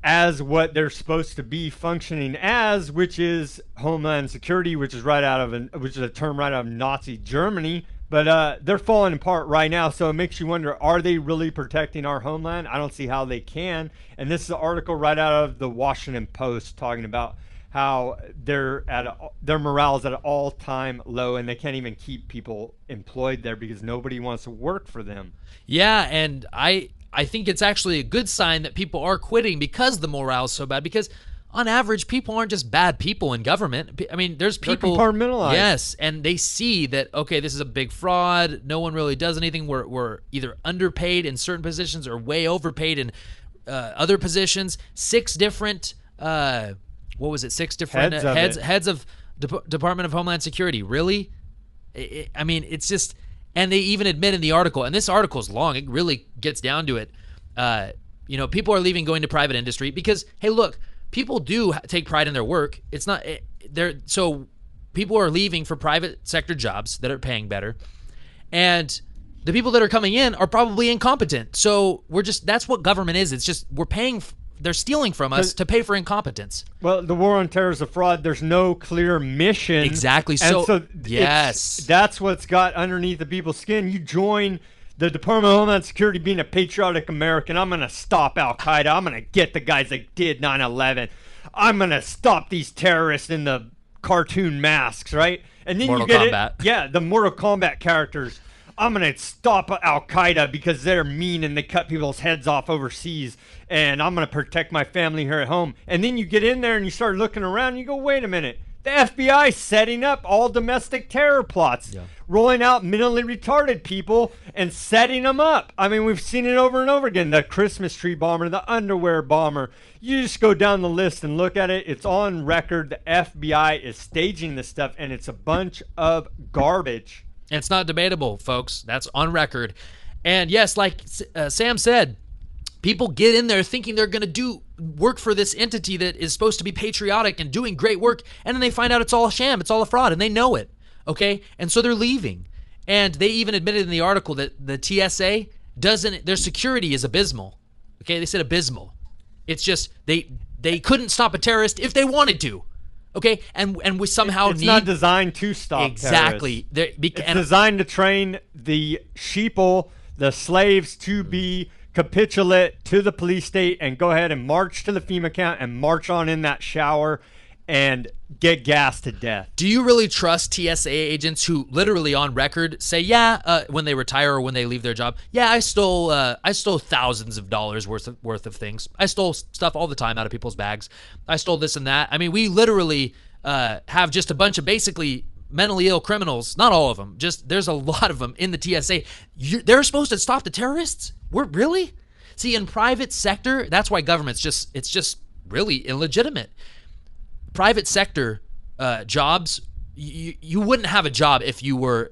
as what they're supposed to be functioning as, which is Homeland Security, which is a term right out of Nazi Germany. But they're falling apart right now, so it makes you wonder, are they really protecting our homeland? I don't see how they can. And this is an article right out of the Washington Post talking about how their morale is at an all-time low, and they can't even keep people employed there because nobody wants to work for them. Yeah, and I think it's actually a good sign that people are quitting because the morale is so bad. Because on average, people aren't just bad people in government. I mean, there's people. They're compartmentalized. Yes, and they see that, okay, this is a big fraud. No one really does anything. We're either underpaid in certain positions or way overpaid in other positions. 6 different. What was it? 6 different heads of Department of Homeland Security. Really? I mean, it's just, and they even admit in the article, and this article is long. It really gets down to it. People are leaving, going to private industry because, hey, look, people do take pride in their work. It's not so people are leaving for private sector jobs that are paying better, and the people that are coming in are probably incompetent. So that's what government is. It's just we're paying. They're stealing from us to pay for incompetence. Well, the war on terror is a fraud. There's no clear mission. Exactly. And so yes, that's what's got underneath the people's skin. You join the Department of Homeland Security being a patriotic American. I'm going to stop Al-Qaeda. I'm going to get the guys that did 9/11. I'm going to stop these terrorists in the cartoon masks, right? And then Mortal you get Kombat. the Mortal Kombat characters. I'm going to stop Al-Qaeda because they're mean and they cut people's heads off overseas, and I'm going to protect my family here at home. And then you get in there and you start looking around and you go, wait a minute. The FBI setting up all domestic terror plots, rolling out mentally retarded people and setting them up. I mean, we've seen it over and over again. The Christmas tree bomber, the underwear bomber. You just go down the list and look at it. It's on record. The FBI is staging this stuff, and it's a bunch of garbage. And it's not debatable, folks. That's on record. And yes, like Sam said, people get in there thinking they're going to do work for this entity that is supposed to be patriotic and doing great work, and then they find out it's all a sham, it's all a fraud, and they know it, okay? And so they're leaving. And they even admitted in the article that the TSA their security is abysmal, okay? They said abysmal. It's just they couldn't stop a terrorist if they wanted to. Okay, and we somehow it's not designed to stop exactly. It's designed to train the sheeple, the slaves, to be capitulate to the police state and go ahead and march to the FEMA camp and march on in that shower and get gassed to death. Do you really trust TSA agents who literally on record say, when they retire or when they leave their job, I stole thousands of dollars worth of things. I stole stuff all the time out of people's bags. I stole this and that. I mean, we literally have just a bunch of basically mentally ill criminals. Not all of them. Just there's a lot of them in the TSA. They're supposed to stop the terrorists? We're really? See, in private sector, that's why government's just really illegitimate. Private sector jobs, you wouldn't have a job if you were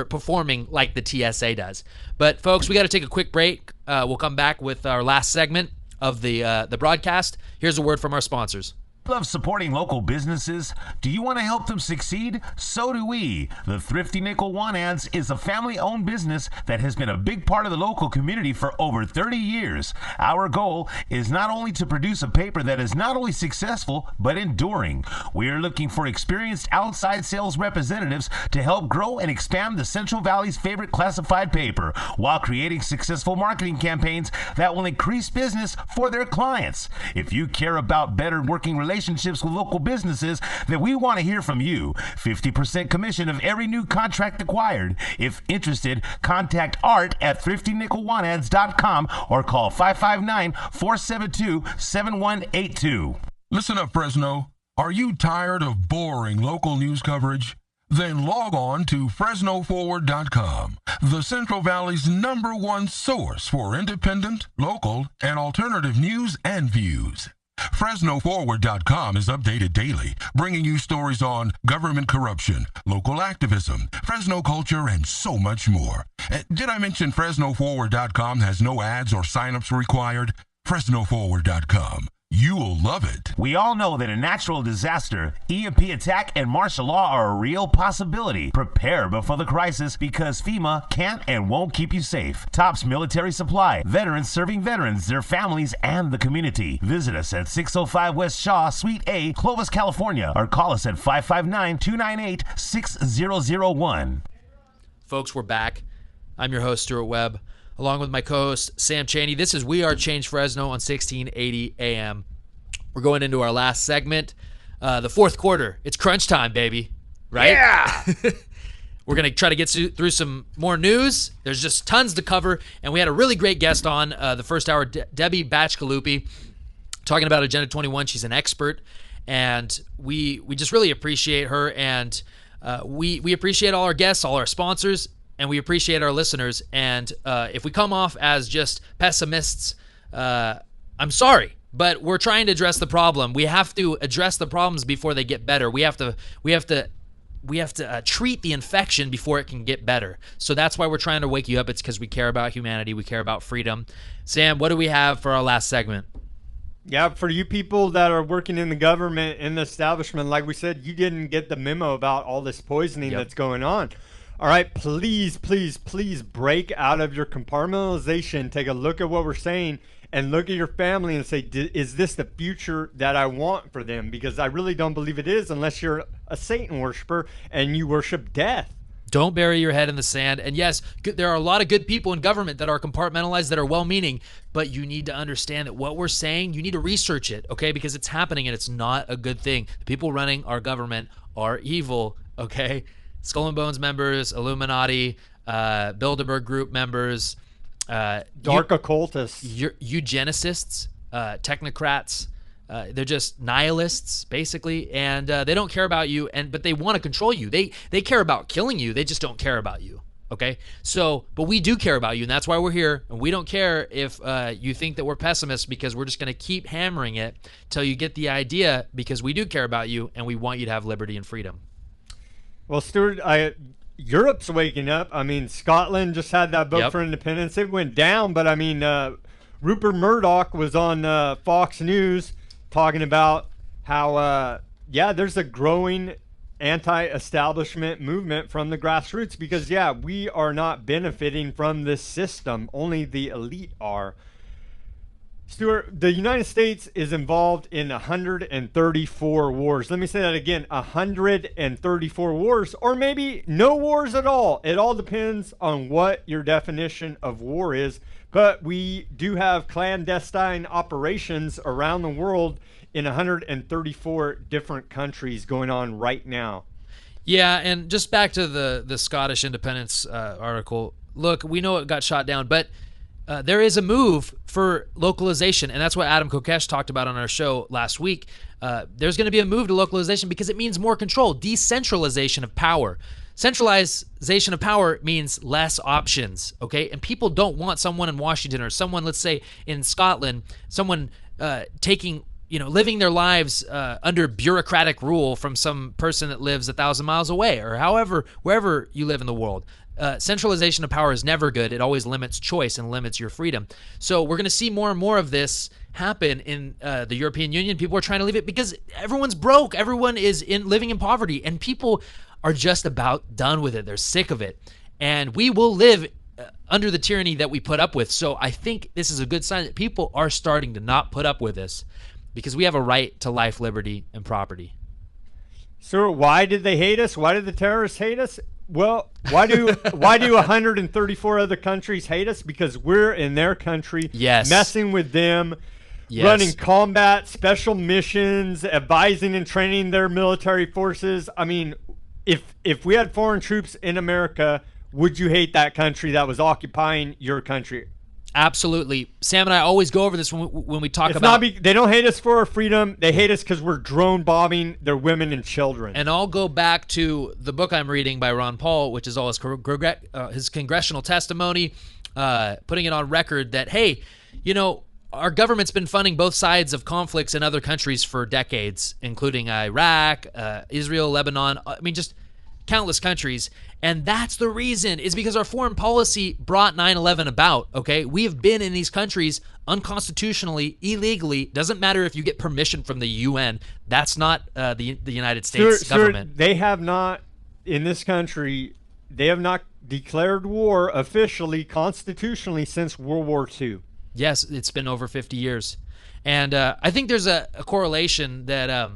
performing like the TSA does. But folks, we got to take a quick break. We'll come back with our last segment of the broadcast. Here's a word from our sponsors. Love supporting local businesses? Do you want to help them succeed? So do we. The Thrifty Nickel Want Ads is a family-owned business that has been a big part of the local community for over 30 years. Our goal is not only to produce a paper that is not only successful, but enduring. We are looking for experienced outside sales representatives to help grow and expand the Central Valley's favorite classified paper while creating successful marketing campaigns that will increase business for their clients. If you care about better working relationships with local businesses, then we want to hear from you. 50% commission of every new contract acquired. If interested, contact Art at thriftynickelwantads.com or call 559-472-7182. Listen up, Fresno. Are you tired of boring local news coverage? Then log on to FresnoForward.com, the Central Valley's #1 source for independent, local, and alternative news and views. FresnoForward.com is updated daily, bringing you stories on government corruption, local activism, Fresno culture, and so much more. Did I mention FresnoForward.com has no ads or signups required? FresnoForward.com. You'll love it. We all know that a natural disaster, EMP attack, and martial law are a real possibility. Prepare before the crisis because FEMA can't and won't keep you safe. Tops Military Supply. Veterans serving veterans, their families, and the community. Visit us at 605 West Shaw, Suite A, Clovis, California, or call us at 559-298-6001. Folks, we're back. I'm your host, Stuart Webb, along with my co-host, Sam Chaney. This is We Are Change Fresno on 1680 AM. We're going into our last segment, the fourth quarter. It's crunch time, baby. Right? Yeah! We're going to try to get through some more news. There's just tons to cover, and we had a really great guest on the first hour, Debbie Bacigalupi, talking about Agenda 21. She's an expert, and we just really appreciate her, and we appreciate all our guests, all our sponsors, and we appreciate our listeners. And if we come off as just pessimists, I'm sorry, but we're trying to address the problem. We have to address the problems before they get better. We have to treat the infection before it can get better. So that's why we're trying to wake you up. It's because we care about humanity. We care about freedom. Sam, what do we have for our last segment? Yeah, for you people that are working in the government, in the establishment, like we said, you didn't get the memo about all this poisoning that's going on. All right, please, please, please break out of your compartmentalization. Take a look at what we're saying and look at your family and say, is this the future that I want for them? Because I really don't believe it is unless you're a Satan worshiper and you worship death. Don't bury your head in the sand. And yes, there are a lot of good people in government that are compartmentalized, that are well-meaning, but you need to understand that what we're saying, you need to research it, okay? Because it's happening and it's not a good thing. The people running our government are evil, okay? Skull and Bones members, Illuminati, Bilderberg Group members, dark occultists, eugenicists, technocrats. They're just nihilists, basically, and they don't care about you. But they want to control you. They care about killing you. They just don't care about you. Okay, but we do care about you, and that's why we're here. And we don't care if you think that we're pessimists, because we're just going to keep hammering it till you get the idea. Because we do care about you, and we want you to have liberty and freedom. Well, Stuart, Europe's waking up. I mean, Scotland just had that vote for independence. It went down, but I mean, Rupert Murdoch was on Fox News talking about how, there's a growing anti-establishment movement from the grassroots because, we are not benefiting from this system. Only the elite are. Stuart, the United States is involved in 134 wars. Let me say that again, 134 wars, or maybe no wars at all. It all depends on what your definition of war is. But we do have clandestine operations around the world in 134 different countries going on right now. Yeah, and just back to the Scottish independence article. Look, we know it got shot down, but there is a move for localization, and that's what Adam Kokesh talked about on our show last week. There's going to be a move to localization because it means more control, decentralization of power. Centralization of power means less options, okay? And people don't want someone in Washington or someone, let's say, in Scotland, someone living their lives under bureaucratic rule from some person that lives 1,000 miles away or wherever you live in the world. Centralization of power is never good. It always limits choice and limits your freedom. So we're going to see more and more of this happen in the European Union. People are trying to leave it because everyone's broke. Everyone is living in poverty, and people are just about done with it. They're sick of it. And we will live under the tyranny that we put up with. So I think this is a good sign that people are starting to not put up with this because we have a right to life, liberty, and property. So why did they hate us? Why did the terrorists hate us? Well, why do 134 other countries hate us? Because we're in their country, messing with them, running combat, special missions, advising and training their military forces. I mean, if we had foreign troops in America, would you hate that country that was occupying your country? Absolutely. Sam and I always go over this when we talk about... They don't hate us for our freedom. They hate us because we're drone bombing their women and children. And I'll go back to the book I'm reading by Ron Paul, which is all his congressional testimony, putting it on record that, hey, our government's been funding both sides of conflicts in other countries for decades, including Iraq, Israel, Lebanon, just countless countries. And that's the reason, is because our foreign policy brought 9/11 about, okay? We have been in these countries unconstitutionally, illegally. Doesn't matter if you get permission from the UN. That's not the United States government. They have not, in this country, they have not declared war officially, constitutionally, since World War II. Yes, it's been over 50 years. And I think there's a correlation that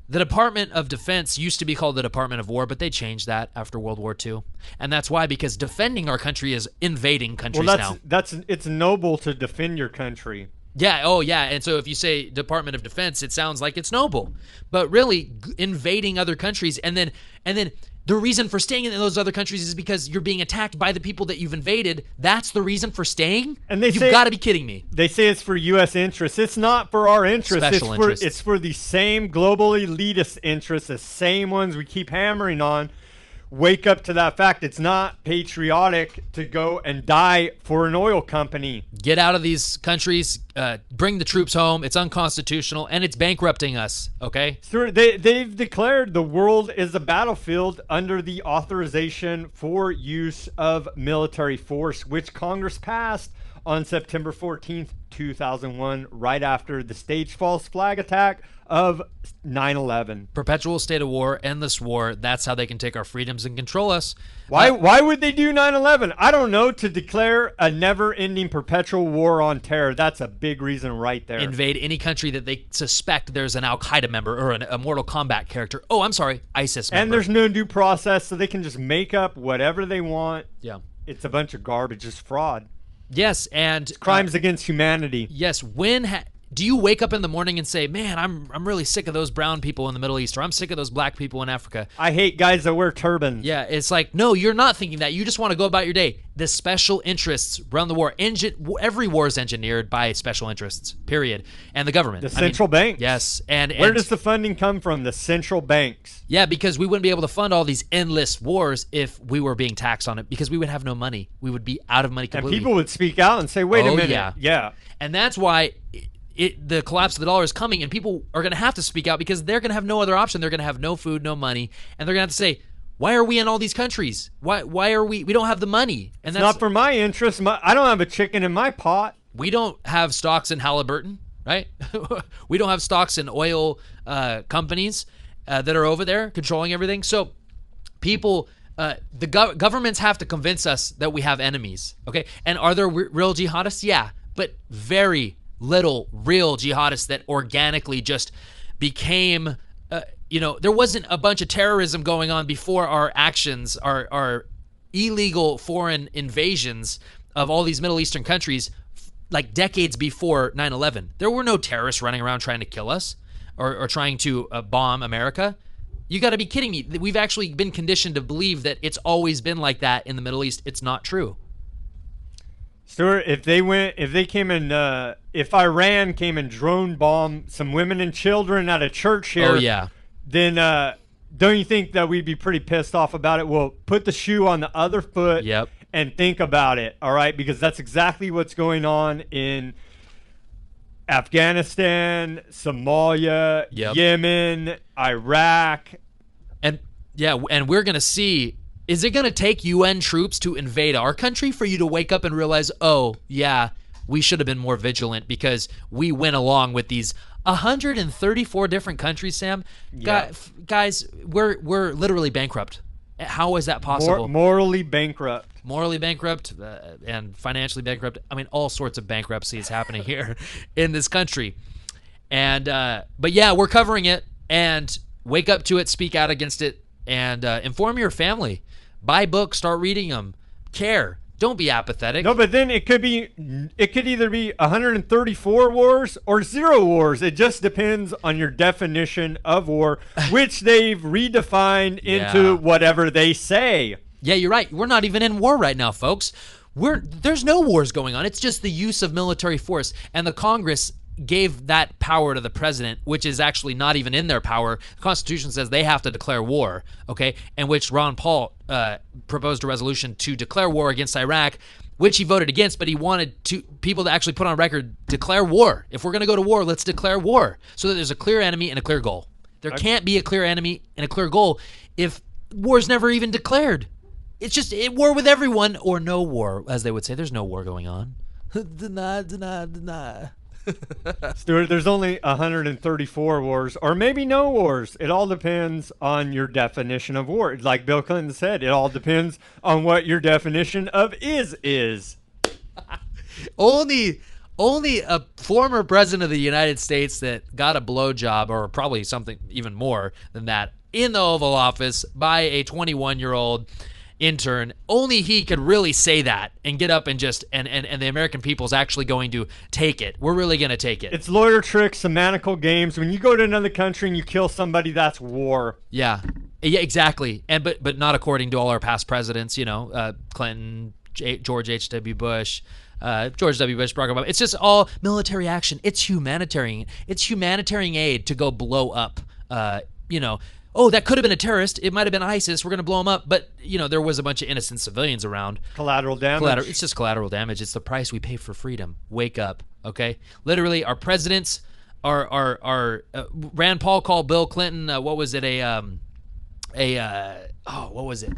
the Department of Defense used to be called the Department of War, but they changed that after World War II. And that's why, because defending our country is invading countries now. It's noble to defend your country. Yeah, and so if you say Department of Defense, it sounds like it's noble. But really, invading other countries, and then the reason for staying in those other countries is because you're being attacked by the people that you've invaded. That's the reason for staying? And you've got to be kidding me. They say it's for U.S. interests. It's not for our interests. It's for the same global elitist interests, the same ones we keep hammering on. Wake up to that fact. It's not patriotic to go and die for an oil company. Get out of these countries. Bring the troops home. It's unconstitutional, and it's bankrupting us, okay? Sir, they've declared the world is a battlefield under the authorization for use of military force, which Congress passed on September 14th, 2001, right after the staged false flag attack of 9/11. Perpetual state of war, endless war. That's how they can take our freedoms and control us. Why would they do 9/11? I don't know. To declare a never-ending perpetual war on terror. That's a big reason right there. Invade any country that they suspect there's an Al-Qaeda member or a Mortal Kombat character. Oh, I'm sorry, ISIS member. And there's no due process, so they can just make up whatever they want. Yeah. It's a bunch of garbage. It's fraud. Yes, and Crimes against humanity. yes. Do you wake up in the morning and say, "Man, I'm really sick of those brown people in the Middle East," or "I'm sick of those black people in Africa"? I hate guys that wear turbans. Yeah, it's like, no, you're not thinking that. You just want to go about your day. The special interests run the war. Every war is engineered by special interests, period. And the government. The central banks. Yes. Where does the funding come from? The central banks. Yeah, because we wouldn't be able to fund all these endless wars if we were being taxed on it, because we would have no money. We would be out of money completely. And people would speak out and say, wait a minute. Yeah. And that's why the collapse of the dollar is coming, and people are going to have to speak out because they're going to have no other option. They're going to have no food, no money, and they're going to have to say, why are we in all these countries? Why are we don't have the money? And that's not for my interest. I don't have a chicken in my pot. We don't have stocks in Halliburton, right? We don't have stocks in oil companies that are over there controlling everything. So people, the governments have to convince us that we have enemies, okay? And are there real jihadists? Yeah, but very little real jihadists that organically just became, there wasn't a bunch of terrorism going on before our actions, our illegal foreign invasions of all these Middle Eastern countries, like decades before 9/11. There were no terrorists running around trying to kill us or trying to bomb America. You got to be kidding me. We've actually been conditioned to believe that it's always been like that in the Middle East. It's not true. Stuart, if Iran came and drone bombed some women and children at a church here, then don't you think that we'd be pretty pissed off about it? Well, put the shoe on the other foot and think about it, all right? Because that's exactly what's going on in Afghanistan, Somalia, Yemen, Iraq. And we're going to see. Is it going to take UN troops to invade our country for you to wake up and realize, oh, yeah, we should have been more vigilant because we went along with these 134 different countries, Sam? Yeah. Guys, we're literally bankrupt. How is that possible? Morally bankrupt. Morally bankrupt and financially bankrupt. I mean, all sorts of bankruptcy is happening here in this country. And but yeah, we're covering it, and wake up to it, speak out against it, and inform your family. Buy books, start reading them. Care. Don't be apathetic. No, but then it could either be 134 wars or 0 wars. It just depends on your definition of war, which they've redefined into whatever they say. Yeah, you're right. We're not even in war right now, folks. There's no wars going on. It's just the use of military force, and the Congress gave that power to the president, which is actually not even in their power. The Constitution says they have to declare war, okay? In which Ron Paul proposed a resolution to declare war against Iraq, which he voted against, but he wanted people to actually put on record, declare war. If we're going to go to war, let's declare war so that there's a clear enemy and a clear goal. There can't be a clear enemy and a clear goal if war's never even declared. It's just war with everyone or no war, as they would say. There's no war going on. Deny. Stuart, there's only 134 wars, or maybe no wars. It all depends on your definition of war. Like Bill Clinton said, it all depends on what your definition of is. Only a former president of the United States that got a blowjob, or probably something even more than that, in the Oval Office by a 21-year-old intern, only he could really say that and get up and just and the American people's actually going to take it. We're really going to take it. It's lawyer tricks, semantical games. When you go to another country and you kill somebody, that's war. Yeah, exactly. And but not according to all our past presidents. Clinton, George H.W. Bush, George W. Bush, Barack Obama. It's just all military action. It's humanitarian. It's humanitarian aid to go blow up. Oh, that could have been a terrorist. It might have been ISIS. We're going to blow them up. But, there was a bunch of innocent civilians around. Collateral damage. It's just collateral damage. It's the price we pay for freedom. Wake up, okay? Literally, our presidents are Rand Paul called Bill Clinton, what was it? What was it?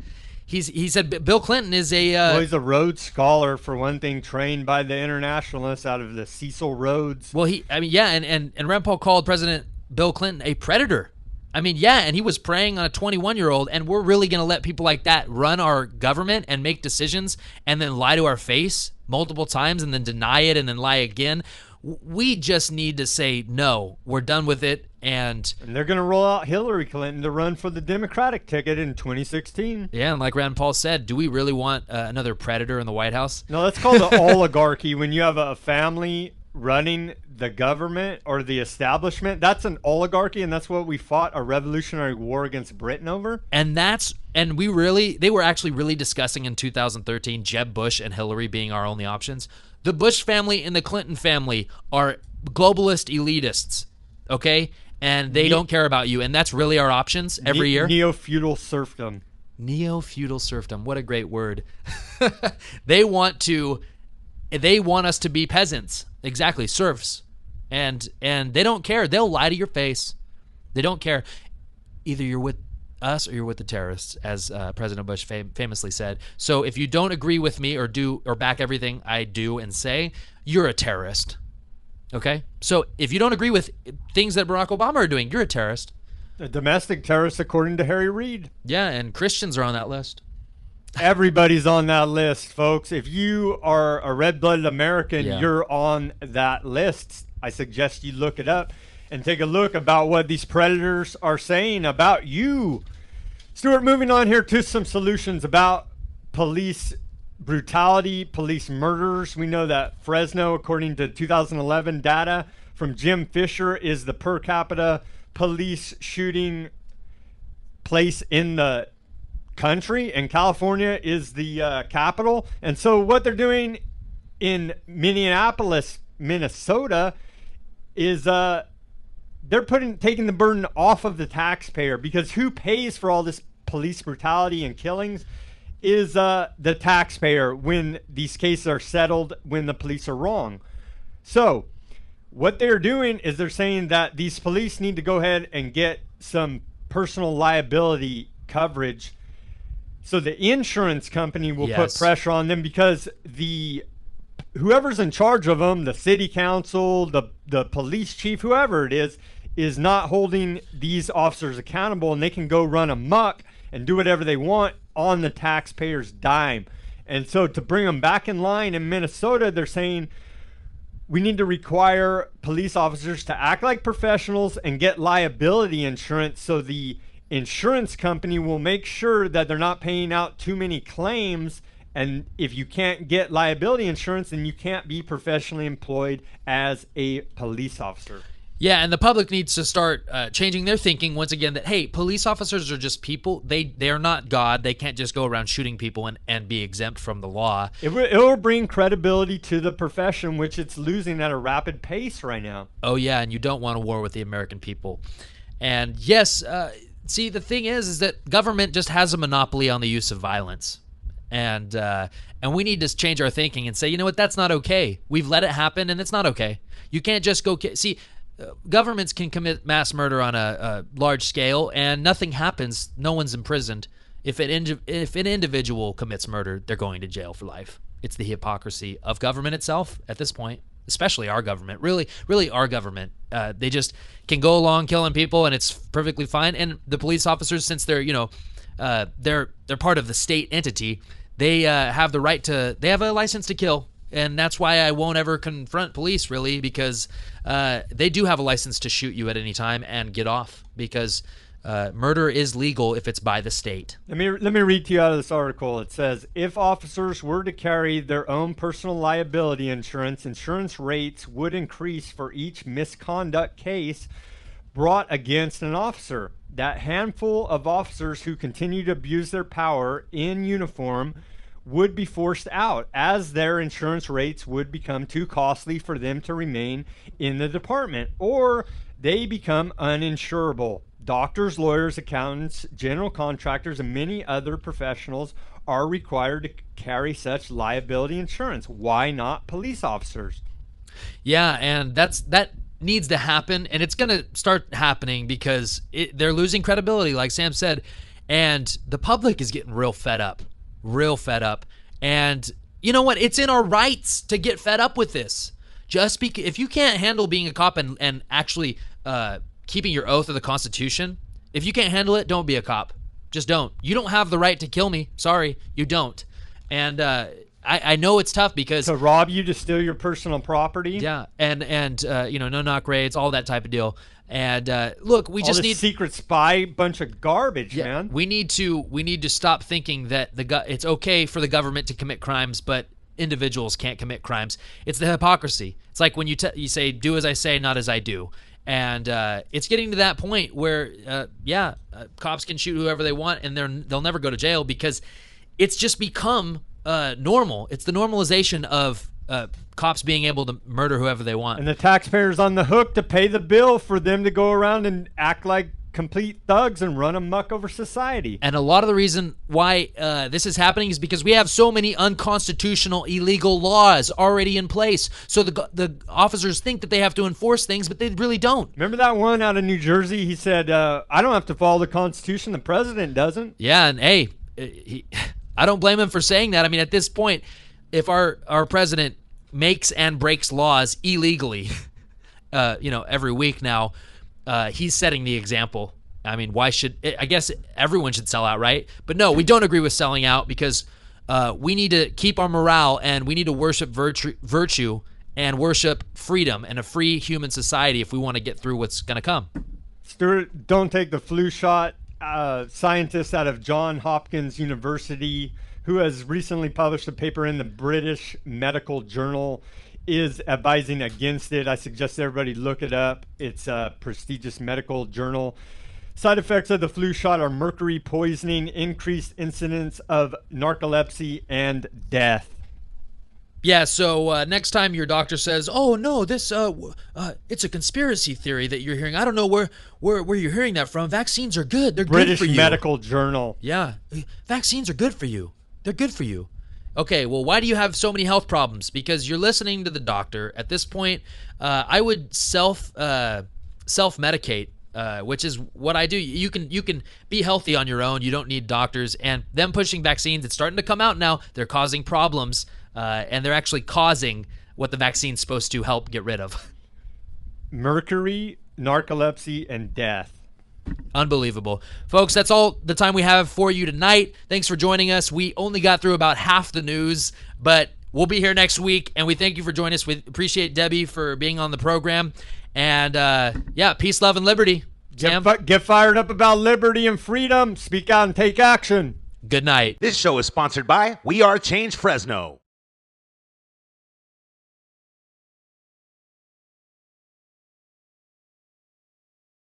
he said Bill Clinton is a well, he's a Rhodes Scholar, for one thing, trained by the internationalists out of the Cecil Rhodes. well, and Rand Paul called President Bill Clinton a predator. I mean, yeah, and he was preying on a 21-year-old, and we're really going to let people like that run our government and make decisions and then lie to our face multiple times and then deny it and then lie again? We just need to say, no, we're done with it. And they're going to roll out Hillary Clinton to run for the Democratic ticket in 2016. yeah, and like Rand Paul said, do we really want another predator in the White House? No, that's called an oligarchy. When you have a family running the government or the establishment, that's an oligarchy, and that's what we fought a revolutionary war against Britain over. And they were actually really discussing in 2013 Jeb Bush and Hillary being our only options. The Bush family and the Clinton family are globalist elitists, okay? And they don't care about you, and that's really our options every year. Neo-feudal serfdom. Neo-feudal serfdom. What a great word. They want us to be peasants. Exactly, serfs. And they don't care. They'll lie to your face. They don't care. Either you're with us or you're with the terrorists, as President Bush famously said. So if you don't agree with me or back everything I do and say, you're a terrorist. Okay? So if you don't agree with things that Barack Obama are doing, you're a terrorist. A domestic terrorist, according to Harry Reid. Yeah, and Christians are on that list. Everybody's on that list, folks. If you are a red-blooded American, you're on that list. I suggest you look it up and take a look about what these predators are saying about you. Stuart, moving on here to some solutions about police brutality, police murders. We know that Fresno, according to 2011 data from Jim Fisher, is the per capita police shooting place in the country, and California is the capital. And so what they're doing in Minneapolis, Minnesota, is they're taking the burden off of the taxpayer, because who pays for all this police brutality and killings is the taxpayer when these cases are settled, when the police are wrong. So what they're doing is they're saying that these police need to go ahead and get some personal liability coverage, so the insurance company will put pressure on them, because whoever's in charge of them, the city council, the police chief, whoever it is not holding these officers accountable, and they can go run amok and do whatever they want on the taxpayer's dime. And so to bring them back in line in Minnesota, they're saying we need to require police officers to act like professionals and get liability insurance, so the insurance company will make sure that they're not paying out too many claims. And if you can't get liability insurance, then you can't be professionally employed as a police officer. Yeah, and the public needs to start changing their thinking once again that, hey, police officers are just people. They're not God. They can't just go around shooting people and be exempt from the law. It will bring credibility to the profession, which it's losing at a rapid pace right now. Oh, yeah, and you don't want a war with the American people. And yes, see, the thing is that government just has a monopoly on the use of violence. And we need to change our thinking and say, you know what, that's not okay. We've let it happen, and it's not okay. You can't just go... See, governments can commit mass murder on a large scale, and nothing happens. No one's imprisoned. If an individual commits murder, they're going to jail for life. It's the hypocrisy of government itself at this point, especially our government. Really our government. They just can go along killing people, and it's perfectly fine. And the police officers, since they're they're part of the state entity, they have the right to. They have a license to kill. And that's why I won't ever confront police, really, because they do have a license to shoot you at any time and get off, because murder is legal if it's by the state. Let me read to you out of this article. It says, if officers were to carry their own personal liability insurance, insurance rates would increase for each misconduct case brought against an officer. That handful of officers who continue to abuse their power in uniform would be forced out, as their insurance rates would become too costly for them to remain in the department, or they become uninsurable. Doctors, lawyers, accountants, general contractors, and many other professionals are required to carry such liability insurance. Why not police officers? Yeah, and that needs to happen, and it's going to start happening, because they're losing credibility, like Sam said. And the public is getting real fed up. And you know what? It's in our rights to get fed up with this. Just because if you can't handle being a cop and actually keeping your oath of the Constitution, if you can't handle it, don't be a cop. Just don't. You don't have the right to kill me. Sorry, you don't. And I know it's tough because to rob you, to steal your personal property. Yeah, and no knock raids, all that type of deal. And look, we just need secret spy bunch of garbage, man. We need to stop thinking that it's okay for the government to commit crimes, but individuals can't commit crimes. It's the hypocrisy. It's like when you say, "Do as I say, not as I do." And it's getting to that point where, cops can shoot whoever they want, and they'll never go to jail because it's just become normal. It's the normalization of cops being able to murder whoever they want. And the taxpayer's on the hook to pay the bill for them to go around and act like complete thugs and run amok over society. And a lot of the reason why this is happening is because we have so many unconstitutional, illegal laws already in place. So the officers think that they have to enforce things, but they really don't. Remember that one out of New Jersey? He said, I don't have to follow the Constitution. The president doesn't. Yeah, and hey, I don't blame him for saying that. I mean, at this point, if our president makes and breaks laws illegally, every week now, he's setting the example. I mean, I guess everyone should sell out, right? But no, we don't agree with selling out because we need to keep our morale and we need to worship virtue and worship freedom and a free human society if we want to get through what's going to come. Stuart, don't take the flu shot. Scientist out of Johns Hopkins University, who has recently published a paper in the British Medical Journal, is advising against it. I suggest everybody look it up. It's a prestigious medical journal. Side effects of the flu shot are mercury poisoning, increased incidence of narcolepsy, and death. Yeah, so next time your doctor says, "Oh no, this it's a conspiracy theory that you're hearing. I don't know where you're hearing that from. Vaccines are good. They're good for you." British Medical Journal. Yeah, vaccines are good for you. They're good for you. Okay, well, why do you have so many health problems? Because you're listening to the doctor. At this point, I would self-medicate, which is what I do. You can be healthy on your own. You don't need doctors. And them pushing vaccines, it's starting to come out now. They're causing problems, and they're actually causing what the vaccine's supposed to help get rid of. Mercury, narcolepsy, and death. Unbelievable. Folks, that's all the time we have for you tonight. Thanks for joining us. We only got through about half the news, but we'll be here next week, and we thank you for joining us. We appreciate Debbie for being on the program. And, peace, love, and liberty. Get fired up about liberty and freedom. Speak out and take action. Good night. This show is sponsored by We Are Change Fresno.